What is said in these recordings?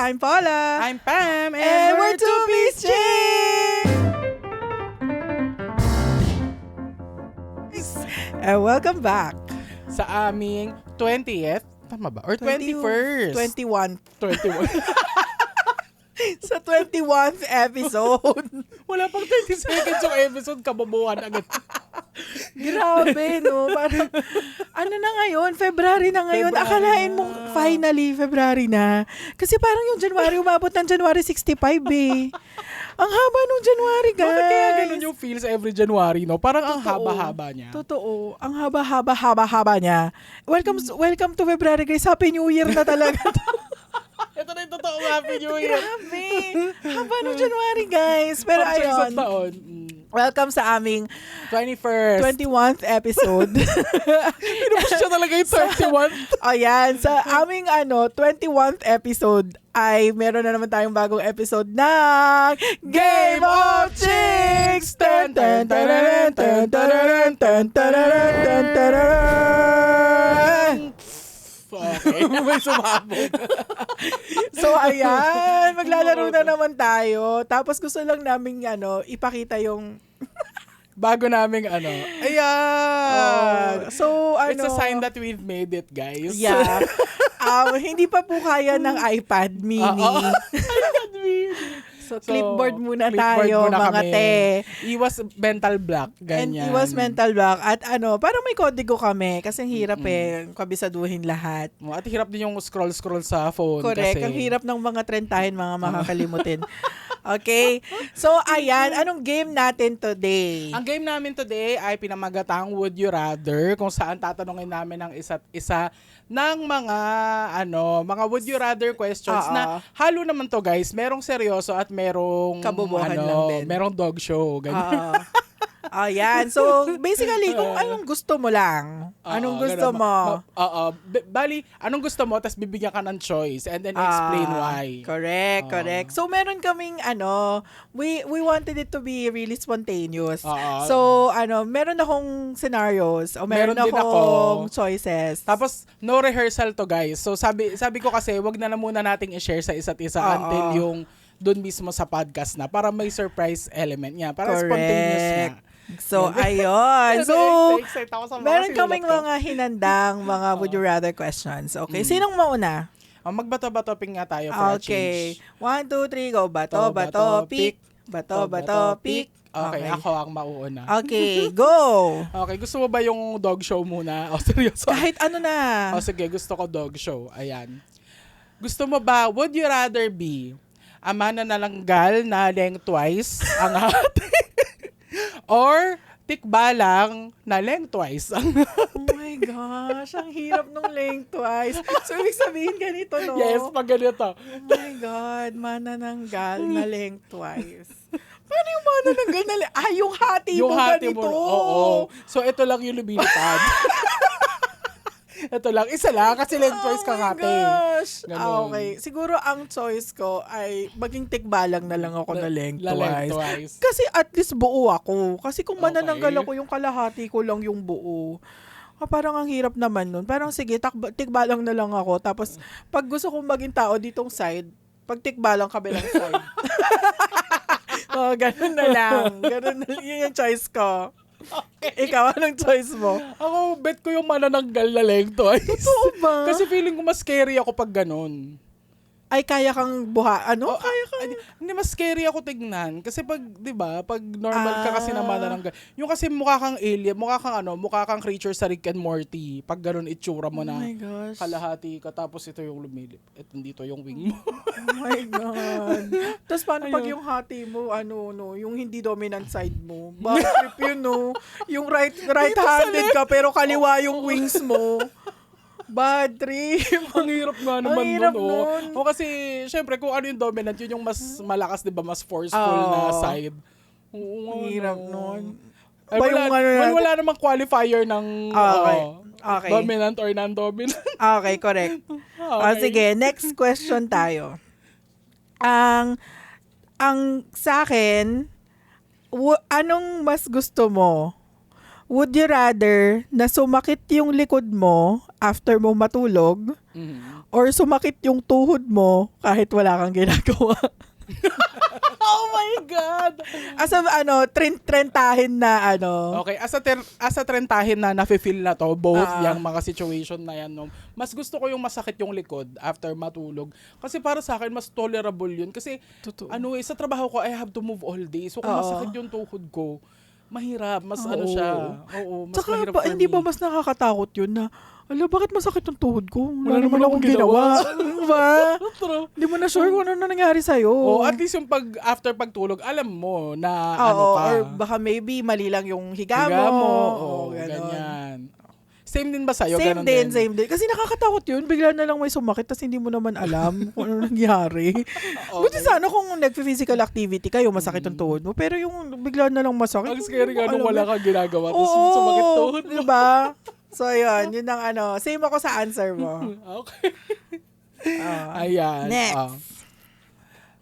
I'm Paula. I'm Pam. And we're Two Piece Chicks! And welcome back. Sa aming 20th. Tama ba? Or 21st? 21. 21. Sa 21st episode. Wala pang 30 seconds yung episode. Kababuhan agad. Grabe, no? Parang, ano na ngayon? February na ngayon. February Akalain na. mo, finally, February na. Kasi parang yung January, umabot ng January 65 eh. Ang haba nung January, guys. Bakit kaya ganun yung feels every January, no? Parang ang Totoo. haba-haba niya. Totoo. Ang haba-haba niya. Welcome to February, guys. Happy New Year na talaga. Ito na yung totoo Happy New Year. Grabe. Haba nung January, guys. Pero Parang sa isang ayun. taon. Welcome sa aming 21st. 21st episode. Pinupush siya talaga yung 31st. Ayan, sa aming 21st episode ay meron na naman tayong bagong episode ng Game of Chicks! Tan, tan, tararan, tan, tararan, tan, tararan, tan, tararan. Okay. May sumabog. So ayan, maglalaro na naman tayo. Tapos gusto lang namin ipakita yung Bago naming Ayan! so It's a sign that we've made it, guys. Yeah. Hindi pa po kaya ng iPad mini. iPad mini. So, clipboard muna clipboard tayo, muna mga kami. te. Iwas mental block, ganyan. And iwas mental block. At parang may kodigo kami. Kasi ang hirap kabisaduhin lahat. At hirap din yung scroll sa phone. Correct. Kasi Ang hirap ng mga trentahin, mga makakalimutin. Okay. So, ayan. Anong game natin today? Ang game namin today ay pinamagatang Would You Rather, kung saan tatanungin namin ng isa't isa ng mga Would You Rather questions na halo naman to, guys. Merong seryoso at merong Kabobohan lang din. merong dog show, ganyan. Ayan. So, basically, kung anong gusto mo lang. Anong gusto mo? Bali, anong gusto mo, tapos bibigyan ka ng choice and then explain why. Correct. So, meron kaming, we wanted it to be really spontaneous. So, meron akong scenarios o meron Meron din akong ako. choices. Tapos, no rehearsal to, guys. So, sabi ko kasi, wag na muna nating i-share sa isa't isa until yung doon mismo sa podcast na para may surprise element niya. Para spontaneous niya. So, ayun. So, excited ako sa mga meron sinulat kaming ko. mga hinandang, mga would you rather questions. Okay, sinong mauna? Magbato-batoping nga tayo for a Okay. change. 1, 2, 3, go. Bato, pick. Bato, pick. Okay, ako ang mauuna. Okay, go! Okay, gusto mo ba yung dog show muna? O, seryoso? Kahit ano na. O, sige, gusto ko dog show. Ayan. Gusto mo ba, would you rather be a mananalanggal na lengthwise ang hati? Or tikbalang na lengthwise ang Oh my gosh, ang hirap nung lengthwise. So, ibig sabihin ganito, no? Yes, pag ganito. Oh my God, manananggal na lengthwise. Paano yung manananggal na lengthwise? Yung hati Yung mo hati ganito. mo. Oo. So, ito lang yung lumilipad. Ito lang. Isa lang kasi lengthwise kang hati. Gosh. Ganun. Okay. Siguro ang choice ko ay maging tikbalang na lang ako na lengthwise. lengthwise. Kasi at least buo ako. Kasi kung Okay. manananggal ako, yung kalahati ko lang yung buo. Parang ang hirap naman nun. Parang sige, tikbalang na lang ako. Tapos, pag gusto kong maging tao ditong side, pag tikbalang kabilang side. Ganun na lang. Ganun na lang. Yun yung choice ko. Okay. Ikaw, anong choice mo? Ako, bet ko yung manananggal na lengthwise. Totoo ba? Kasi feeling ko mas scary ako pag ganun. Ay, kaya kang kaya kang... Hindi, mas scary ako tignan. Kasi pag, di ba, pag normal ka kasi na manananggal, yung kasi mukha kang alien, mukha kang creature sa Rick and Morty. Pag ganun itsura mo na Oh my gosh. kalahati ka, tapos ito yung lumilip. At dito yung wing mo. Oh my God. Tapos paano pag Ayun. yung hati mo, yung hindi dominant side mo? Bad trip yun, no? Yung right-handed ka, pero kaliwa yung wings mo. Bad trip. Ang hirap nga naman Ang hirap nun. nun. O kasi, syempre, kung ano yung dominant, yun yung mas malakas, di ba? Mas forceful na side. Oo, Ang hirap nun. Ay, Ba yung wala namang qualifier ng Okay. dominant or non-dominant. Okay, correct. Sige, next question tayo. Ang sa akin, anong mas gusto mo? Would you rather na sumakit yung likod mo after mo matulog, or sumakit yung tuhod mo kahit wala kang ginagawa. Oh my God! As a, trentahin na, Okay, as a trentahin na nafe-feel na to, both Ah. yung mga situation na yan, no, mas gusto ko yung masakit yung likod after matulog. Kasi para sa akin, mas tolerable yun. Kasi, Totoo. sa trabaho ko, I have to move all day. So, kung Oo. masakit yung tuhod ko, mahirap. Mas Oo. siya. Oo, mas Tsaka mahirap ba, for hindi me. ba mas nakakatakot yun na, bakit masakit yung tuhod ko? Wala naman akong ginawa. Diba? Hindi mo na sure kung ano na nangyari sa'yo. Oh, at least yung after pagtulog, alam mo na ano Oo, ka. or baka maybe mali lang yung higa Higa mo. mo. Oo, Ganon. ganyan. Same din ba sa'yo? Same Ganon din, same din. Kasi nakakatakot yun. Bigla na lang may sumakit tapos hindi mo naman alam kung ano nangyari. Buti sana kung nag-physical activity kayo, masakit ang tuhod mo. Pero yung bigla na lang masakit. Ang scary nga alam nung wala mo. kang ginagawa. Tapos Oo, sumakit tuhod mo. diba? So, yun ang Same ako sa answer mo. Okay. Ayan. Next.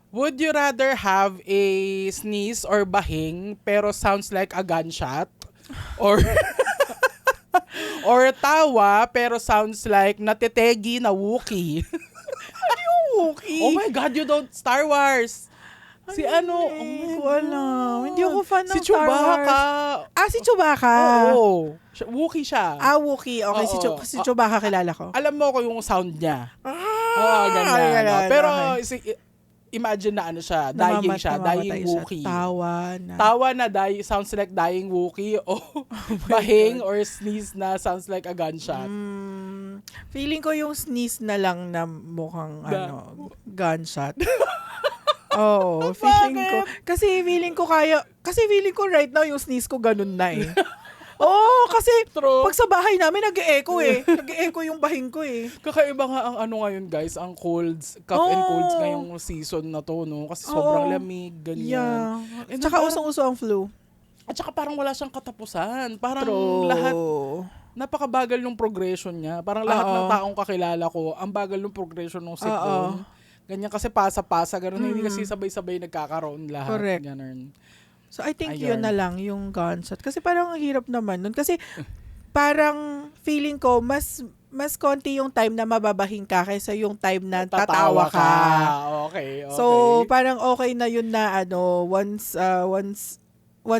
Would you rather have a sneeze or bahing pero sounds like a gunshot? Or or tawa pero sounds like natetegi na Wookiee? Okay. Oh my God, you don't Star Wars. Si ano? Hindi ko alam. Hindi ako fan ng si Star Chewbacca. Wars. Si Chewbacca. Oo. Wookiee siya. Wookiee. Okay, Oo. si Chewbacca kilala ko. Alam mo ko yung sound niya. Ganyan. Ganyan. No? Pero okay. imagine na ano siya, dying siya, dying Namamatay Wookiee. Tawa na. Tawa na sounds like dying Wookiee o bahing or sneeze na sounds like a gunshot. Feeling ko yung sneeze na lang na mukhang gunshot. Oo, feeling ko. Kasi feeling ko right now yung sneeze ko ganun na eh. Oo, kasi True. pag sa bahay namin nag-e-echo eh. Nag-e-echo yung bahing ko eh. Kakaiba nga ang ano ngayon guys, ang cough and colds ngayong season na to, no? Kasi sobrang lamig, ganyan. Yeah. And Tsaka parang- usong-uso ang flu. At saka parang wala siyang katapusan. Parang True. lahat, napakabagal ng progression niya. Parang lahat ng Oo. taong kakilala ko, ang bagal ng progression ng sipon. Ganyan kasi pasa-pasa, gano'n. Hindi kasi sabay-sabay nagkakaroon lahat. Correct. Ganun. So, I think Ayun. yun na lang, yung gunshot. Kasi parang ang hirap naman nun. Kasi parang feeling ko, mas konti yung time na mababahing ka kaysa yung time na tatawa ka. Okay. So, parang okay na yun na once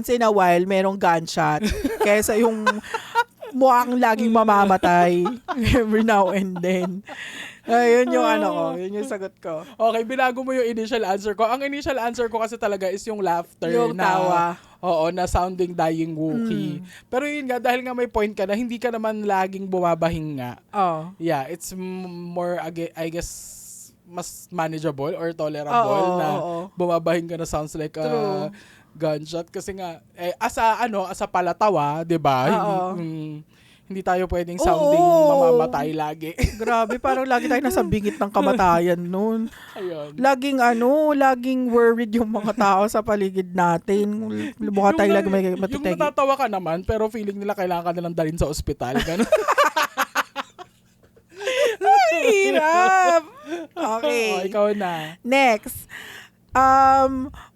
in a while, merong gunshot. Kaysa yung mukhang laging mamamatay every now and then. Yun yung yun yung sagot ko. Okay, binago mo yung initial answer ko. Ang initial answer ko kasi talaga is yung laughter Yung na tawa. Oo, na sounding dying Wookiee. Pero yun nga, dahil nga may point ka na hindi ka naman laging bumabahing nga. Oh. Yeah, it's more, I guess, mas manageable or tolerable Oo, na oo. bumabahing ka na sounds like a True. gunshot. Kasi nga, as a palatawa, di ba? Oo. Hindi tayo pwedeng sounding Oo. mamamatay lagi. Grabe, parang lagi tayo nasa bingit ng kamatayan noon. Ayun. Laging worried yung mga tao sa paligid natin. Mukha tayo lagi may Yung matitegi. natatawa ka naman, pero feeling nila kailangan ka nilang dalhin sa ospital. Ganun. Hirap! Okay. Ikaw na. Next.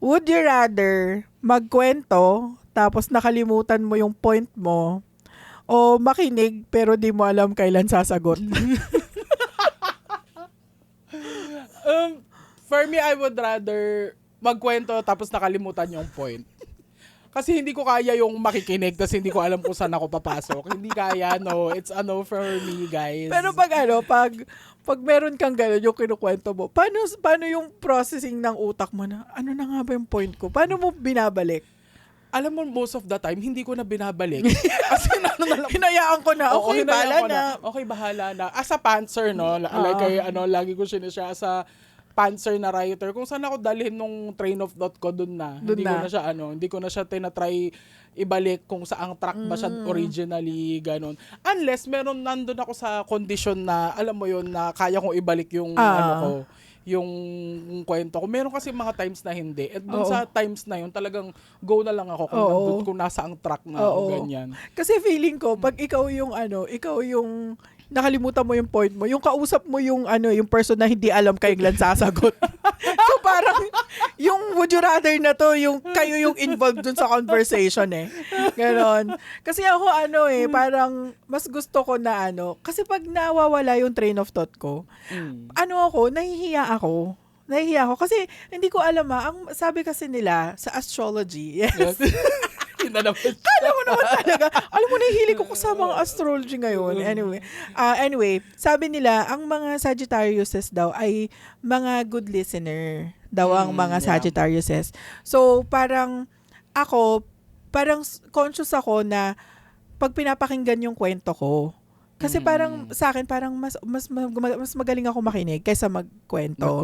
Would you rather magkwento tapos nakalimutan mo yung point mo o makinig pero di mo alam kailan sasagot? For me, I would rather magkwento tapos nakalimutan yung point. Kasi hindi ko kaya yung makikinig tapos hindi ko alam kung saan ako papasok. Hindi kaya, no. It's a no for me, guys. Pero pag meron kang gano'n yung kinukwento mo, paano yung processing ng utak mo na, ano na nga ba yung point ko? Paano mo binabalik? Alam mo, most of the time, hindi ko na binabalik. Kasi na lang. Hinayaan ko na, Oo, okay, hinayaan bahala ko na. Okay, bahala na. As a pantser, no? Lagi ko siya as a pantser na writer. Kung saan ako dalhin nung train of thought ko, dun na. Hindi ko na siya tinatry ibalik kung saang track ba siya originally, ganun. Unless nandun ako sa condition na, alam mo yun, na kaya kong ibalik yung yung kwento ko. Meron kasi mga times na hindi. At dun sa times na yun, talagang go na lang ako kung nasa ang track na ako, ganyan. Kasi feeling ko, pag ikaw yung nakalimutan mo yung point mo, yung kausap mo yung person na hindi alam kailan sasagot. So parang yung would you rather na to, yung kayo yung involved dun sa conversation eh. Ganon. Kasi ako parang mas gusto ko na kasi pag nawawala yung train of thought ko, nahihiya ako. Kasi hindi ko alam ang sabi kasi nila sa astrology. Yes. Yun na naman. Alam mo naman talaga. Alam mo, nahihilig ko sa mga astrology ngayon. Anyway, sabi nila, ang mga Sagittariuses daw ay mga good listener daw ang mga Sagittariuses. So, parang conscious ako na pag pinapakinggan yung kwento ko, kasi parang sa akin parang mas magaling ako makinig kaysa magkwento.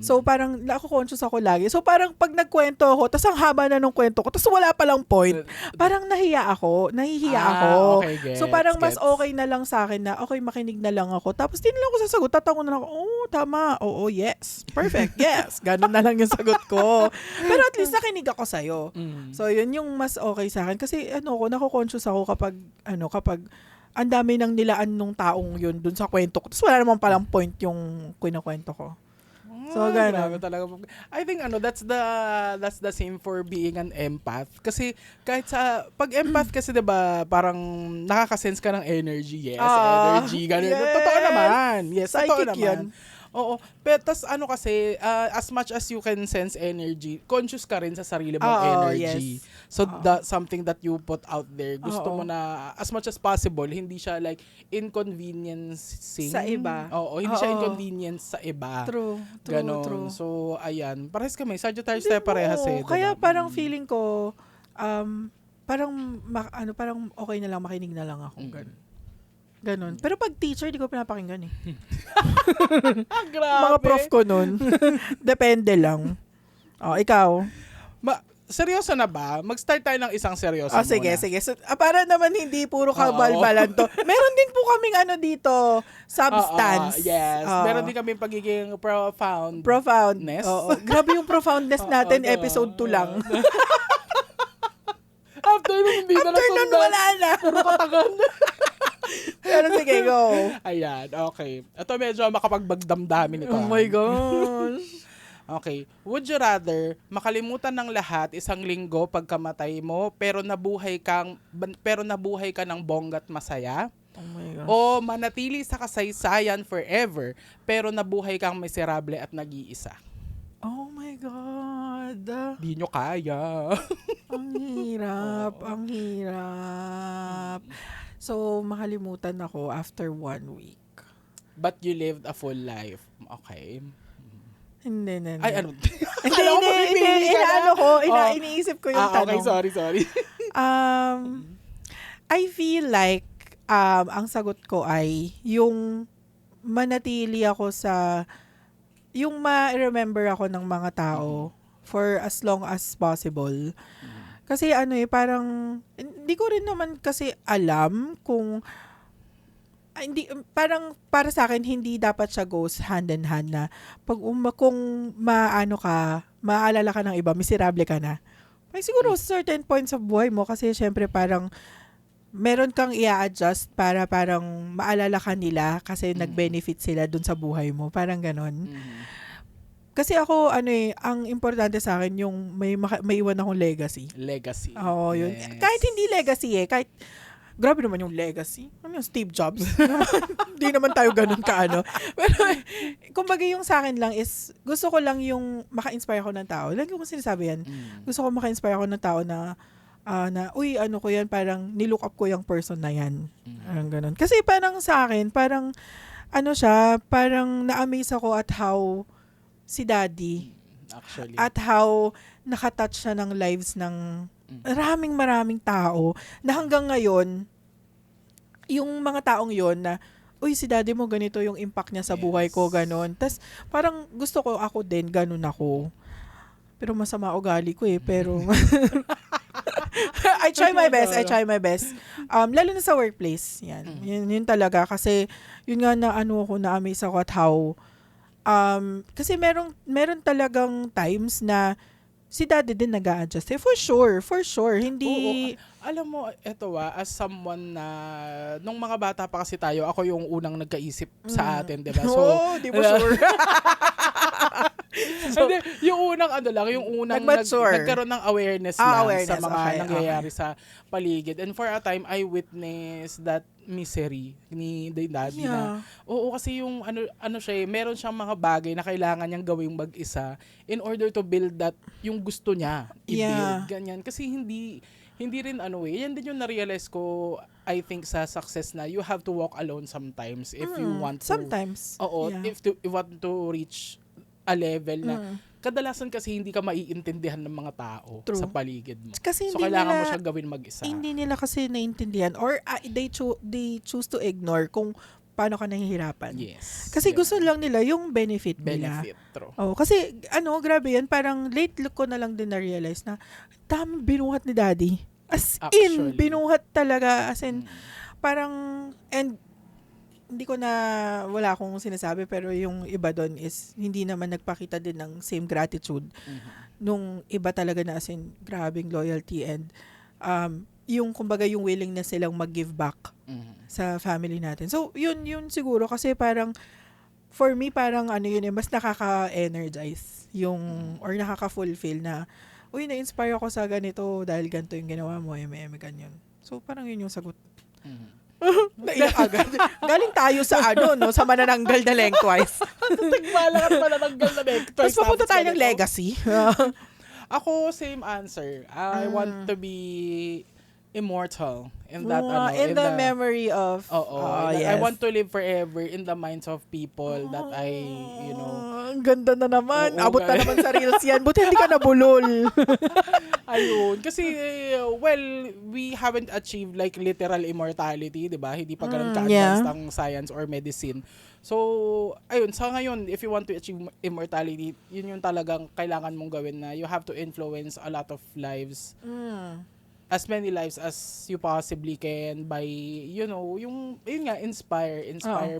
So parang conscious ako lagi. So parang pag nagkwento ako, tas ang haba na ng kwento ko, tas wala pa lang point, parang nahihiya ako. Okay, So parang mas okay na lang sa akin na okay, makinig na lang ako. Tapos di na lang ako sasagot, tatango na lang ako, tama, yes, perfect, yes. Ganun na lang yung sagot ko. Pero at least nakinig ako sa'yo. So yun yung mas okay sa akin. Kasi nako-conscious ako kapag ang dami nang nilaan nung taong yun dun sa kwento ko. Tapos wala naman palang point yung kinakwento ko. So, gano'n. Talaga. I think that's the same for being an empath. Kasi kahit pag empath kasi 'di ba, parang nakaka-sense ka ng energy. Yes, energy. Ganun. Yes. Totoo naman. Yes, totoo Psychic naman. yan. Oo. Pero tas kasi, as much as you can sense energy, conscious ka rin sa sarili mong energy. Yes. So, something that you put out there, gusto mo na, as much as possible, hindi siya like inconveniencing. Sa iba. Oo, hindi siya inconvenience sa iba. True. Ganon. So, ayan. Parehas kami. Sagittarius tayo parehas eh. Kaya diba? parang feeling ko, parang okay na lang, makinig na lang ako. Ganon. Pero pag teacher, di ko pinapakinggan eh. Grabe. Mga prof ko nun. Depende lang. Ikaw? Seryoso na ba? Mag-start tayo ng isang seryoso muna. Sige. So, para naman hindi puro kabalbalan to. Meron din po kaming dito, substance. Yes. Meron din kaming pagiging profound. Profoundness. Grabe yung profoundness natin, episode 2 lang. After nun, hindi na nasundan. Wala na. Puro katagan. Pero sige, go. Ayan, okay. Ito medyo makapagbagdamdamin ito. Oh my gosh. Okay. Would you rather makalimutan ng lahat isang linggo pagkamatay mo pero nabuhay ka ng bongga't masaya? Oh my gosh. O manatili sa kasaysayan forever pero nabuhay kang miserable at nag-iisa? Oh my God. Di nyo kaya. Ang hirap. So, makalimutan ako after 1 week. But you lived a full life. Okay. Hindi. Ay, ano? Hindi. Iniisip ko yung tanong. Okay, sorry. I feel like, ang sagot ko ay, yung manatili ako yung ma-remember ako ng mga tao for as long as possible. Kasi parang, hindi ko rin naman kasi alam kung, parang para sa akin, hindi dapat siya goes hand in hand na, kung maalala ka ng iba, miserable ka na. May siguro certain points of buhay mo, kasi syempre parang, meron kang i-adjust para parang maalala ka nila, kasi nag-benefit sila dun sa buhay mo. Parang ganon. Kasi ako, ang importante sa akin, yung may iwan akong legacy. Legacy. Oo, yun. Yes. Kahit hindi legacy grabe naman yung legacy. Yung Steve Jobs? Hindi naman tayo ganun kaano. Pero, kumbaga yung sa akin lang is, gusto ko lang yung maka-inspire ako ng tao. Lagi ko sinasabi yan. Gusto ko maka-inspire ako ng tao na, uy, ko yan, parang nilook up ko yung person na yan. Parang ganun. Kasi parang sa akin, parang, parang na-amaze ako at how si Daddy, actually, at how nakatouch siya ng lives ng maraming tao na hanggang ngayon, yung mga taong yon na, uy, si Daddy mo, ganito yung impact niya sa buhay ko, ganon. Tas parang gusto ko ako din, ganon ako. Pero masama ugali ko pero I try my best. Lalo na sa workplace, yan. Yun talaga, kasi yun nga na na-amaze ako at how kasi meron talagang times na si Daddy din nag-a-adjust. For sure. Hindi... Oo. Alam mo, eto as someone na, nung mga bata pa kasi tayo, ako yung unang nagkaisip sa atin, diba? So, di mo sure. So, Hindi, yung unang yung unang Nag-mature. nagkaroon ng awareness lang awareness. sa mga Okay, nangyayari sa paligid. And for a time, I witnessed that misery ni daddy na, Yeah. oo, kasi yung siya, meron siyang mga bagay na kailangan niyang gawing mag-isa in order to build that, yung gusto niya i-build. Yeah. Ganyan. Kasi hindi rin yan din yung na-realize ko, I think, sa success na you have to walk alone sometimes if you want to. Sometimes. Oo, Yeah. if you want to reach a level na kadalasan kasi hindi ka maiintindihan ng mga tao True. sa paligid mo. Kasi So hindi kailangan mo nila- siya gawin mag-isa. Hindi nila kasi naintindihan or they choose to ignore kung paano ka nahihirapan. Yes. Kasi Yun. gusto lang nila yung benefit nila. benefit. True. Oh, kasi grabe yan, parang late look ko na lang din na-realize na daming binuhat ni daddy. As in, Actually. binuhat talaga. As in, parang, and hindi ko na, wala akong sinasabi, pero yung iba doon is, hindi naman nagpakita din ng same gratitude. Nung iba talaga na as in, grabing loyalty and, yung kumbaga yung willingness silang mag-give back sa family natin. So, yun siguro, kasi parang, for me, parang mas nakaka-energize yung, or nakaka-fulfill na, uy, na-inspire ako sa ganito dahil ganito yung ginawa mo, ganyan. So, parang yun yung sagot. Naiyak agad. Galing tayo sa sa manananggal na lengthwise. Tigmala ka pala ng ganda. Tapos papunta tayo ng legacy. Ako, same answer. I want to be immortal in that in the memory of I want to live forever in the minds of people that I ang ganda na naman. Oo, Abot na naman sa reels yan. Buti hindi ka nabulol. ayun. Kasi, we haven't achieved like literal immortality, di ba? Hindi pa ganun ka-advanced ang science or medicine. So, ayun. Sa ngayon, if you want to achieve immortality, yun yung talagang kailangan mong gawin na you have to influence a lot of lives. As many lives as you possibly can by, yun nga, inspire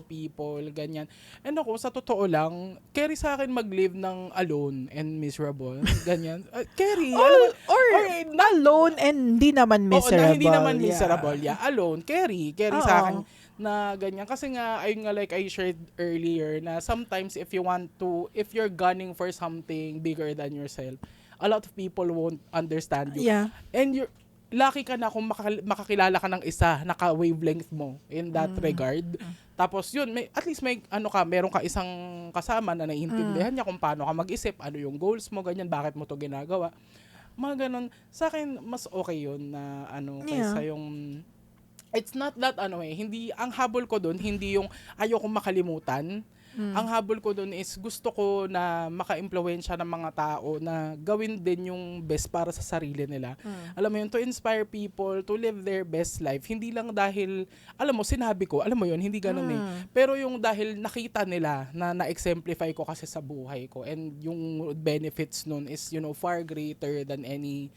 people, ganyan. And ako, sa totoo lang, carry sa akin mag-live ng alone and miserable, ganyan. Carry. Or alone and hindi naman miserable. Oo, na hindi naman miserable. Yeah, alone. Carry sa akin na ganyan. Kasi nga, ayun nga, like I shared earlier, na sometimes if you're gunning for something bigger than yourself, a lot of people won't understand you. Yeah. And lucky ka na kung makakilala ka ng isa, naka-wavelength mo in that regard. Tapos yun, at least meron ka isang kasama na naiintindihan niya kung paano ka mag-isip, ano yung goals mo, ganyan, bakit mo to ginagawa. Mga ganun. Sa akin, mas okay yun na kaysa yung, it's not that hindi, ang habol ko dun, hindi yung ayokong makalimutan. Ang habol ko doon is gusto ko na maka-impluwensya ng mga tao na gawin din yung best para sa sarili nila. Alam mo yun, to inspire people to live their best life. Hindi lang dahil, sinabi ko, hindi ganun Pero yung dahil nakita nila na na-exemplify ko kasi sa buhay ko and yung benefits nun is, far greater than any,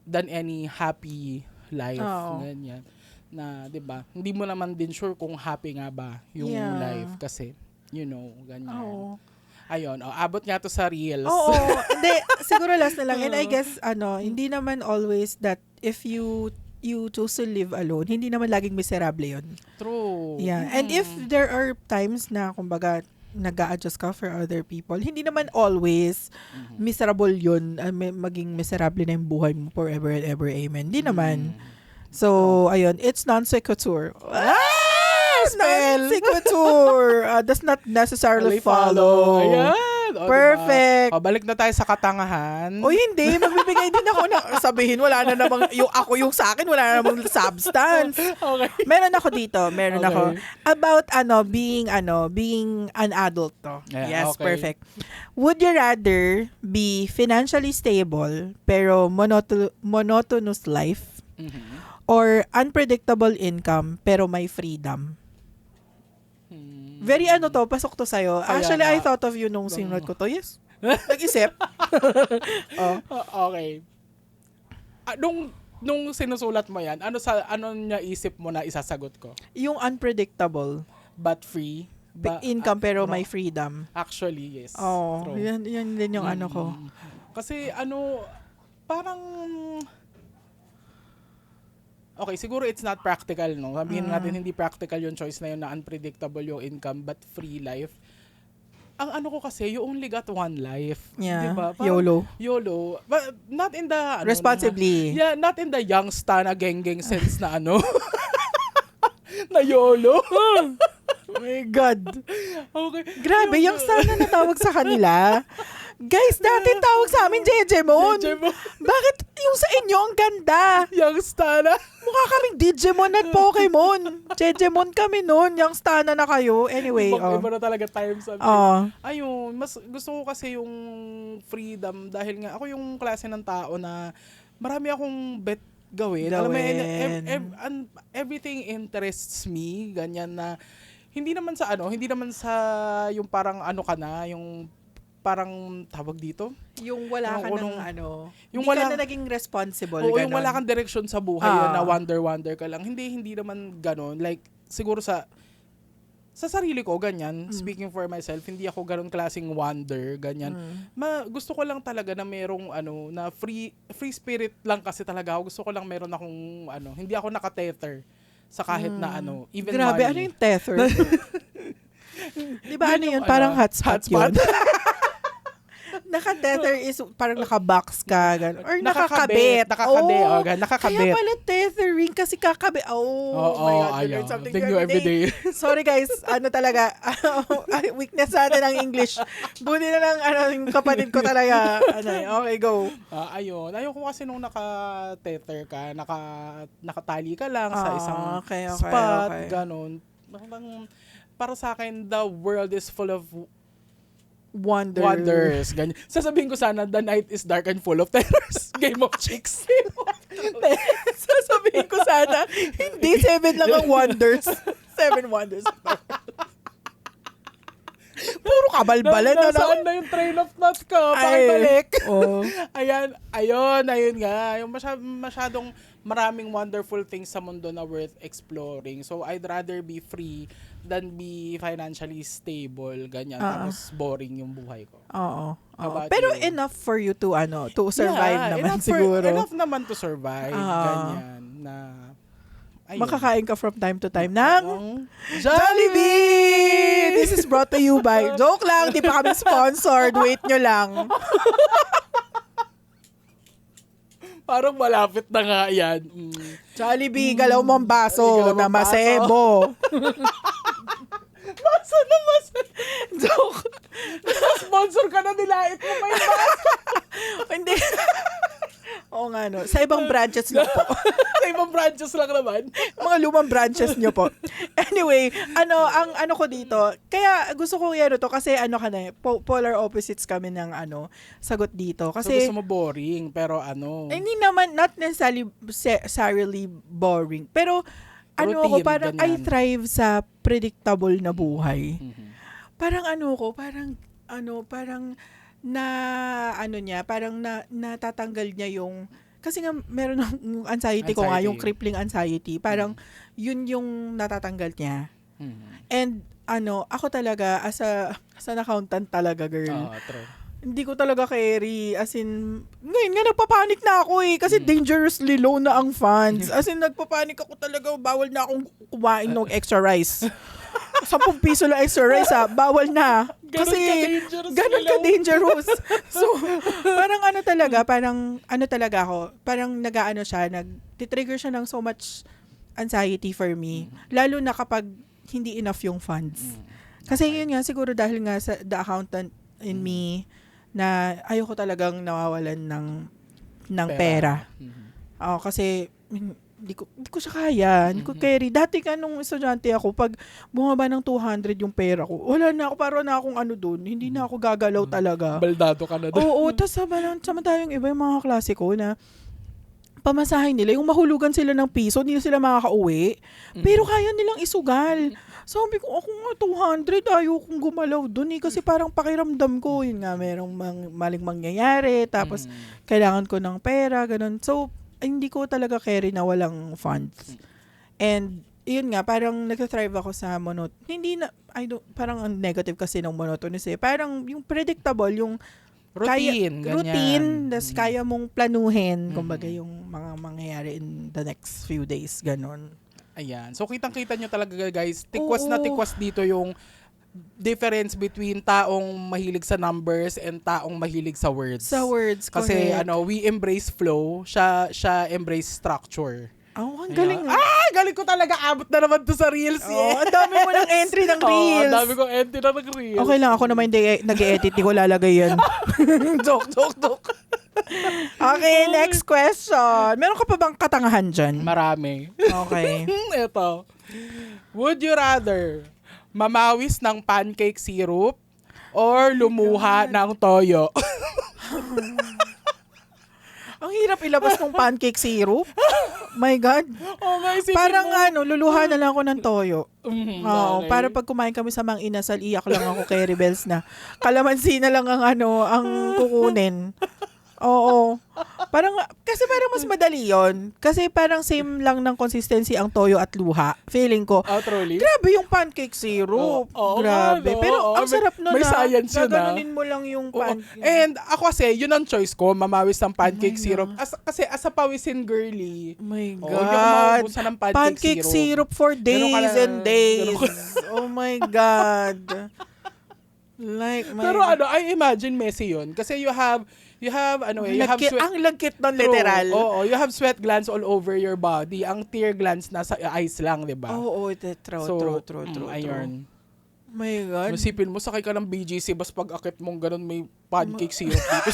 than any happy life. Ganyan. Na, 'di ba? Hindi mo naman din sure kung happy nga ba yung life kasi, ganyan. Ayun, abot nga to sa reels. Oo, hindi, siguro last na lang. And I guess, hindi naman always that if you choose to live alone, hindi naman laging miserable yun. True. Yeah. And if there are times na, kumbaga, nag-a-adjust ka for other people, hindi naman always miserable yun, maging miserable na yung buhay mo forever and ever, amen. Hindi naman. So, ayun, it's non sequitur. Non sequitur. Does not necessarily follow. Ayan. Perfect. Diba? Balik na tayo sa katangahan. O hindi, magbibigay din ako na sabihin, wala na namang, yung sa akin, wala na namang substance. Okay. Meron ako dito, Okay. ako. About, being an adult to. Yeah, Yes, okay. perfect. Would you rather be financially stable, pero monotonous life, or unpredictable income, pero may freedom? Very pasok to sa'yo. Kaya Actually, nga. I thought of you nung sinunod ko to. Yes. Nag-isip. Okay. Nung sinusulat mo yan, ano niya isip mo na isasagot ko? Yung unpredictable But free? income, pero may freedom. Actually, yes. Oh, True. yan din yung ko. Kasi parang okay, siguro it's not practical, no? Sabihin natin hindi practical yung choice na yun na unpredictable yung income but free life. ang ano ko kasi, you only got one life. Yeah. Diba? YOLO. But not in the... Responsibly. Not in the youngsta na geng-geng sense na ano. Na YOLO. Oh my God. Okay. Grabe, yung sana natawag sa kanila. Guys, dati tawag sa amin Jejemon. Bakit yung sa inyo ang ganda? Youngsta na. Mukha kaming Digimon at Pokemon. Jejemon kami nun. Yung stana na kayo. Anyway, Iba na talaga times. Ayun, mas gusto ko kasi yung freedom dahil nga ako yung klase ng tao na marami akong bet gawin. Alam mo, everything interests me. Ganyan na, hindi naman sa yung parang ano ka na, yung parang tawag dito. Yung wala ka ng yung hindi ka na naging responsible. Oo, yung wala kang direction sa buhay na wonder ka lang. Hindi naman ganon. Like, siguro sa sarili ko, ganyan, speaking for myself, hindi ako ganon klaseng wonder, ganyan. Gusto ko lang talaga na merong na free spirit lang kasi talaga ako. Gusto ko lang meron akong hindi ako nakatether sa kahit na even grabe, money. ano yung tether? Di ba ano yun? Parang hotspot yun. Naka-tether is parang naka-box ka, gano'n. Or nakakabit. Nakakabit. Kaya pala tethering kasi kakabit. My God, I learned something new every day. Sorry guys, talaga, weakness natin ang English. Buti na lang, yung kapatid ko talaga. Okay, go. Ayun. Ayoko kasi nung naka-tether ka, nakatali ka lang sa isang spot, gano'n. Para sa akin, the world is full of wonders. Ganyan. Sasabihin ko sana, the night is dark and full of terrors. Game of Chicks. Sasabihin ko sana, hindi 7 lang ang wonders. 7 wonders. Puro kabalbalan na Nasaan na yung train of thought ko? Pakibalik. Ayun nga. Yung masyadong maraming wonderful things sa mundo na worth exploring. So, I'd rather be free than be financially stable, ganyan. Tapos boring yung buhay ko. Oo. Pero enough for you to survive naman siguro. Enough naman to survive, ganyan. Na ayun. Makakain ka from time to time ng Jollibee! This is brought to you by... Joke lang, di pa kami sponsored. Wait nyo lang. Parang malapit na nga yan. Jollibee, galaw mong baso na masebo. Baso na masebo. Joke. Sponsor ka na, nilait mo pa yung baso. Hindi. Oo nga, no. Sa ibang branches lang po. Sa ibang branches lang naman. Mga lumang branches nyo po. Anyway, ang ko dito, kaya gusto ko to kasi polar opposites kami ng sagot dito. Kasi, so gusto mo boring, pero hindi naman, not necessarily boring. Pero, routine, parang ganyan. I thrive sa predictable na buhay. Mm-hmm. Parang parang natatanggal niya yung, kasi nga meron ng anxiety ko nga, yung crippling anxiety, parang yun yung natatanggal niya. Mm-hmm. And ako talaga, as an accountant talaga, girl. True. Hindi ko talaga carry, as in, ngayon nga nagpapanik na ako kasi dangerously low na ang funds. As in, nagpapanik ako talaga, bawal na akong kumain ng extra rice. 10 piso lang extra rice bawal na. Kasi ganun ka dangerous. So, parang nag-trigger siya ng so much anxiety for me. Lalo na kapag hindi enough yung funds. Kasi yun nga, siguro dahil nga sa the accountant in me, na ayoko talagang nawawalan ng pera. Kasi hindi ko siya kaya. Hindi ko carry. Dati nung estudyante ako, pag bumaba ng 200 yung pera ko, wala na ako, parang na akong doon. Hindi na ako gagalaw talaga. Baldado ka na doon. Oo, tapos samantalang iba yung mga klase ko na pamasahin nila, yung mahulugan sila ng piso, hindi sila makaka-uwi. Pero kaya nilang isugal. Sabi ko, ako nga 200, ayokong gumalaw dun kasi parang pakiramdam ko, yun nga, merong maling mangyayari, tapos kailangan ko ng pera, ganun. So, hindi ko talaga carry na walang funds. And, yun nga, parang nag-thrive ako sa parang ang negative kasi ng monotonous Parang yung predictable, yung routine, das kaya mong planuhin, kumbaga yung mga mangyayari in the next few days, ganun. Ayan. So, kitang-kita nyo talaga, guys. Tikwas na tikwas dito yung difference between taong mahilig sa numbers and taong mahilig sa words. Sa words, Kasi correct. we embrace flow, siya embrace structure. Oh, ang galing. Galing ko talaga. Abot na naman to sa Reels. Oh, ang dami mo ng entry ng Reels. Ang dami kong entry na ng Reels. Okay lang, ako naman hindi nag-edit. Di ko lalagay yan. joke. Okay, next question. Meron ka pa bang katangahan dyan? Marami. Okay. Ito. Would you rather mamawis ng pancake syrup or lumuha ng toyo? Ang hirap ilabas ng pancake syrup. My God. Oh, nga, isipin Parang mo. luluha na lang ako ng toyo. Oo, Okay. para pag kumain kami sa Mang Inasal, iyak lang ako kay Rebels na. Kalamansi na lang ang ang kukunin. Oo. Kasi parang mas madali yon. Kasi parang same lang ng consistency ang toyo at luha. Feeling ko. Oh, truly? Grabe yung pancake syrup. Oo, Grabe. nga, no? Pero Oo, ang sarap nun may science yun, gaganunin mo lang yung Oo. pancake. And ako kasi, yun ang choice ko, mamawis ng pancake Oh my syrup. Kasi as a pawisin girly, Oh my hindi ako God. maubusan ng pancake syrup. syrup for days Ganun ka and lang. days. Ganun Oh my God. Like, my Pero I imagine messy yun. Kasi you have you have sweat. ang lagkit nun, True. literal. Oo, you have sweat glands all over your body. Ang tear glands nasa eyes lang, di ba? Oo, true. Ayun. My God. Masipin mo, sakay ka ng BGC, bas pag akit mong ganun, may pancake syrup dito.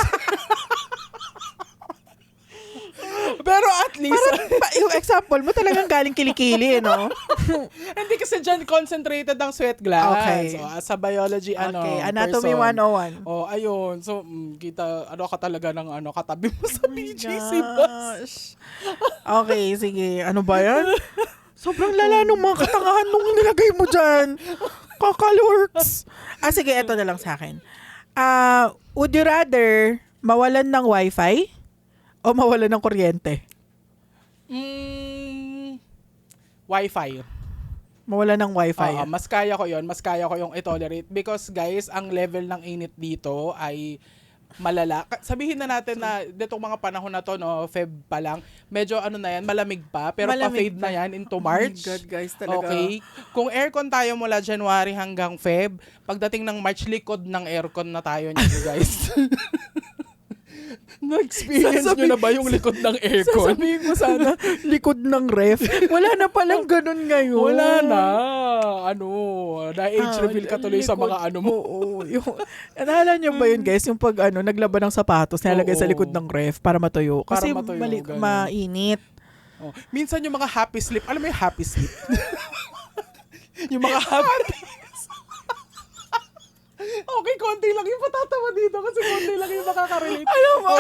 Pero at least, Yung example mo talagang galing kilikili, no? hindi kasi dyan concentrated ang sweat glands. Okay. So, as a biology, Okay, Anatomy person. 101. Oh, ayun. So, kita, ka talaga ng katabi mo sa BGC bus. Gosh. Okay, sige. Ano ba yan? Sobrang lala nung mga katangahan nung nilagay mo dyan. Kakalorks. Sige, eto na lang sa akin. Would you rather mawalan ng wifi o mawalan ng kuryente? Wi-Fi. Mawalan ng wifi. Oo, mas kaya ko yon, mas kaya ko yung i-tolerate because guys, ang level ng init dito ay malala. Sabihin na natin na ditong mga panahon na to, no, Feb pa lang, medyo na yan, malamig pa, pero Malamig pa-fade pa. na yan into Oh March. my God, guys, talaga. Okay? Kung aircon tayo mula January hanggang Feb, pagdating ng March, likod ng aircon na tayo niyo, guys. Na-experience nyo na ba yung likod ng aircon? Sasabihin mo sana, likod ng ref. Wala na palang ganun ngayon. Wala na. Na-age reveal ka tuloy sa mga mo. Oo. Naalala niyo ba yun, guys? Yung pag naglaban ng sapatos, nilalagay sa likod ng ref para matuyo. Para Kasi matuyo, ganun. mainit. Oh. Minsan yung mga happy sleep, alam mo yung happy sleep? Yung mga happy Okay, konti lang yung patatawa dito kasi konti lang yung makaka-relate. Alam mo,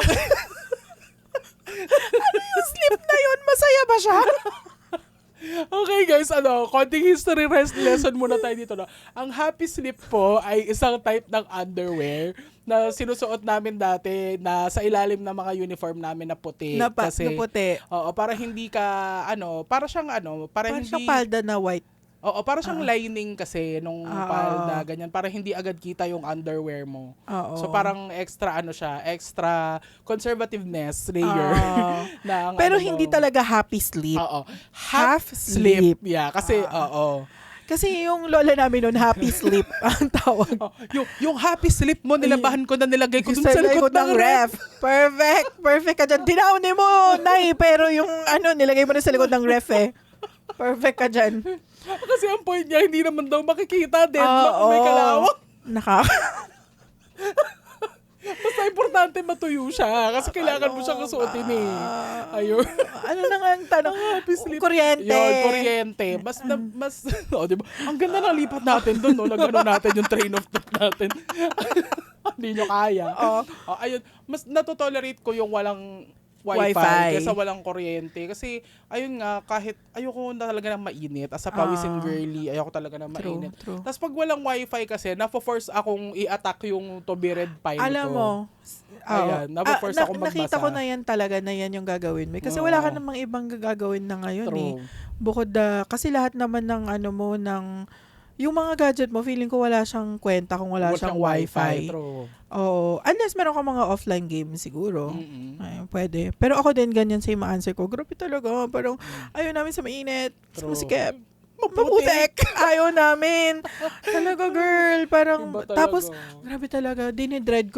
yung sleep na yun, masaya ba siya? Okay guys, konting history lesson muna tayo dito. No? Ang happy sleep po ay isang type ng underwear na sinusuot namin dati na sa ilalim ng mga uniform namin na puti. Na puti. Oo, para hindi ka, para siyang para Parang hindi... siyang palda na white. Oo, para siyang lining kasi nung palda, ganyan. Para hindi agad kita yung underwear mo. Oo. So parang extra extra conservativeness layer. na ang Pero mo. hindi talaga happy sleep. Oo. Half sleep. Yeah, kasi Kasi yung lola namin noon, happy sleep ang tawag. yung happy sleep mo, nilabahan ko na nilagay ko dun Sa sa likod ng ref. Perfect ka dyan. Dinaunin mo, Nay. Pero yung nilagay mo na sa likod ng ref eh. Perfect ka dyan. Kasi ang point niya, hindi naman daw makikita. May kalawang. Basta importante matuyo siya. Kasi kailangan mo siyang suotin eh. Ayun. Ano na nga ang tanong? Happy sleep. Kuryente. Yun, kuryente. Di ba? Ang ganda ng lipat natin dun, no? Nagano natin yung train of thought natin. Hindi nyo kaya. Ayun. Mas natotolerate ko yung walang Wi-Fi kaysa walang kuryente. Kasi, ayun nga, kahit ayoko na talaga ng mainit. As a pawisin girly, ayoko talaga ng mainit. True. Tapos pag walang Wi-Fi kasi, napo-force akong i-attack yung tubired pile ko. Alam mo, Ayan, napo-force akong magbasa. nakita ko na yan talaga na yan yung gagawin mo. Kasi wala ka namang ibang gagawin na ngayon eh. Bukod kasi lahat naman ng yung mga gadget mo, feeling ko wala siyang kwenta kung wala siyang Wi-Fi. True. Oo. Unless meron ka mga offline games siguro. Ay, pwede. Pero ako din ganyan same answer ko. Grabe talaga. Parang ayaw namin sa mainit. Sa True. masikip. maputik. Ayaw namin. Talaga, girl. Parang, Iba talaga. tapos, grabe talaga. Dinidread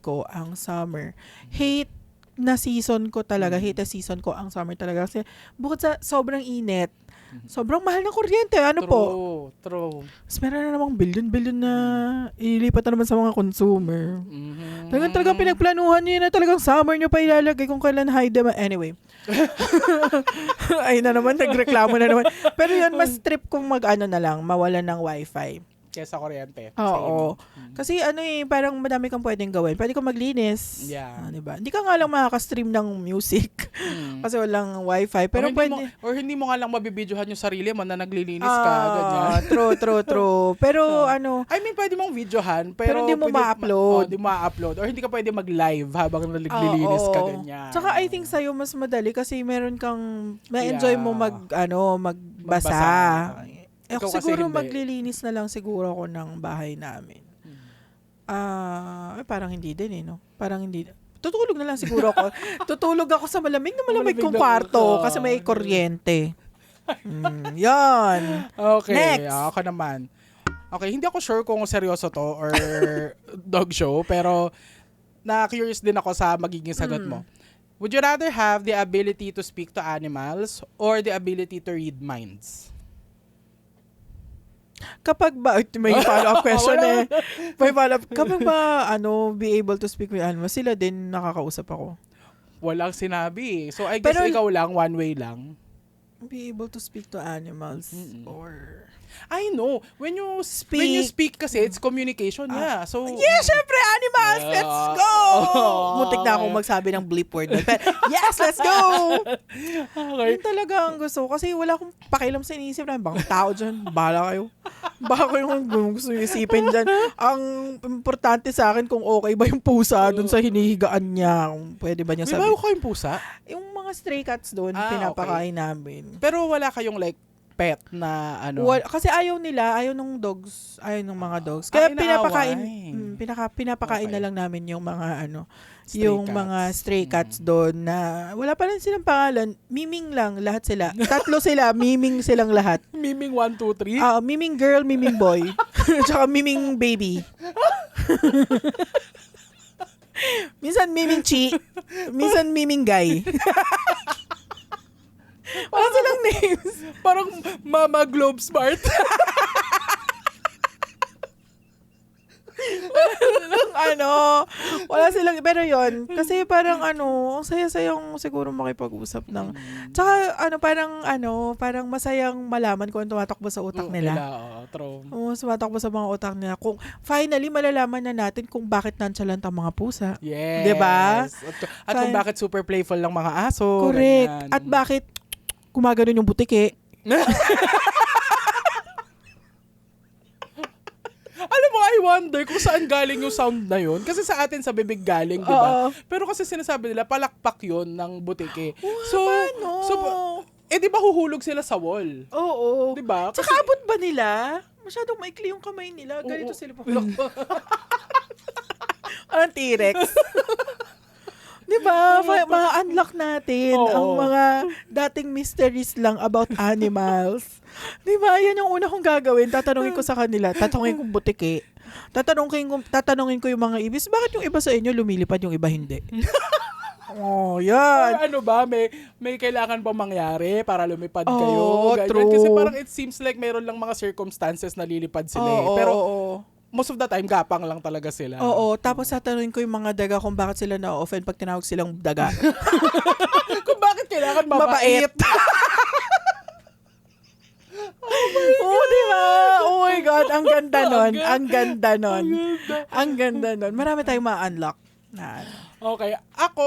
ko ang summer. Hate na season ko talaga. Hate na season ko ang summer talaga. Kasi, bukod sa sobrang init, sobrang mahal ng kuryente. Ano po? True. Mas meron na namang billion na ilipat na naman sa mga consumer. Talagang pinagplanuhan nyo na talagang summer nyo pa ilalagay kung kailan high demand. Anyway. Ay na naman, nagreklamo na naman. Pero yun, mas trip kung na lang, mawalan ng wifi. Kesa kuryente. Oo. Same. Kasi parang madami kang pwedeng gawin. Pwede kang maglinis. Yeah. Diba? Hindi ka nga lang makaka-stream ng music. Kasi walang wifi. Pero hindi mo nga lang mabibidyohan yung sarili mo na naglilinis ka, ganyan. True. Pero I mean, pwede mong videohan, pero hindi mo ma-upload. Hindi mo ma-upload. Or hindi ka pwede mag-live habang naglilinis ka, ganyan. Tsaka I think sa'yo mas madali kasi meron kang ma-enjoy mo magbasa. Ikaw kasi Siguro hindi. maglilinis na lang siguro ako ng bahay namin. Parang hindi din no? Parang hindi. Tutulog na lang siguro ako. Tutulog ako sa malamig kong kwarto kasi may kuryente. Yan. Okay. Next. Ako naman. Okay, hindi ako sure kung seryoso to or dog show, pero na-curious din ako sa magiging sagot mo. Would you rather have the ability to speak to animals or the ability to read minds? Kapag ba, may follow-up question May follow-up. Kapag ba, be able to speak with animals, sila din nakakausap ako. Walang sinabi. So, I guess ikaw lang, one way lang. Be able to speak to animals or... I know. When you speak kasi, it's communication. So, syempre, animals! Let's go! Muntik na akong magsabi ng bleep word. But, yes, let's go! Okay. Yun talaga ang gusto ko. Kasi wala akong pakialam sa iniisip na baka tao dyan. Bahala kayo. Baka yung gusto nyo isipin dyan. Ang importante sa akin kung okay ba yung pusa dun sa hinihigaan niya. Kung pwede ba niya May sabi. bago kayong pusa? Yung mga stray cats doon, pinapakain namin. Pero wala kayong like pet na Kasi ayaw nung dogs, ayaw ng mga dogs. Kaya pinapakain na lang namin yung mga mga stray cats doon na wala pa rin silang pangalan. Miming lang lahat sila. 3 sila, miming silang lahat. Miming 1, 2, 3? Miming girl, miming boy. Tsaka miming baby. Minsan miming chi, minsan miming guy. Wala silang names. Parang Mama Globe Smart. Wala silang, pero yon kasi parang ang saya-sayang siguro makipag-usap ng, tsaka parang masayang malaman kung ano tumatakbo sa utak nila. True. Tumatakbo sa mga utak nila. Kung finally malalaman na natin kung bakit nonchalant ang mga pusa. Yes. Diba? At kung bakit super playful lang mga aso. Correct. Ganyan. At bakit gumagano yung butike. Alam mo, I wonder kung saan galing yung sound na yun. Kasi sa atin sa bibig galing, di ba? Pero kasi sinasabi nila, palakpak yun ng butike. Di ba huhulog sila sa wall? Oo. Di ba? Tsaka abot ba nila? Masyadong maikli yung kamay nila. Ganito sila papalakpak. Ang T-Rex. Diba? Ma-unlock natin ang mga dating mysteries lang about animals. Diba? Yan yung una kong gagawin. Tatanungin ko sa kanila. Tatanungin ko butike. Tatanungin ko yung mga ibis. Bakit yung iba sa inyo lumilipad, yung iba hindi? Yan. Or may kailangan pa mangyari para lumipad kayo. True. Kasi parang it seems like mayroon lang mga circumstances na lilipad sila. Pero most of the time, gapang lang talaga sila. Oo. Tapos tatanungin ko yung mga daga kung bakit sila na-offend pag tinawag silang daga. Kung bakit kailangan mabait. Diba? Oh my God. Ang ganda nun. Ang ganda nun. Marami tayong ma-unlock. Okay. Ako,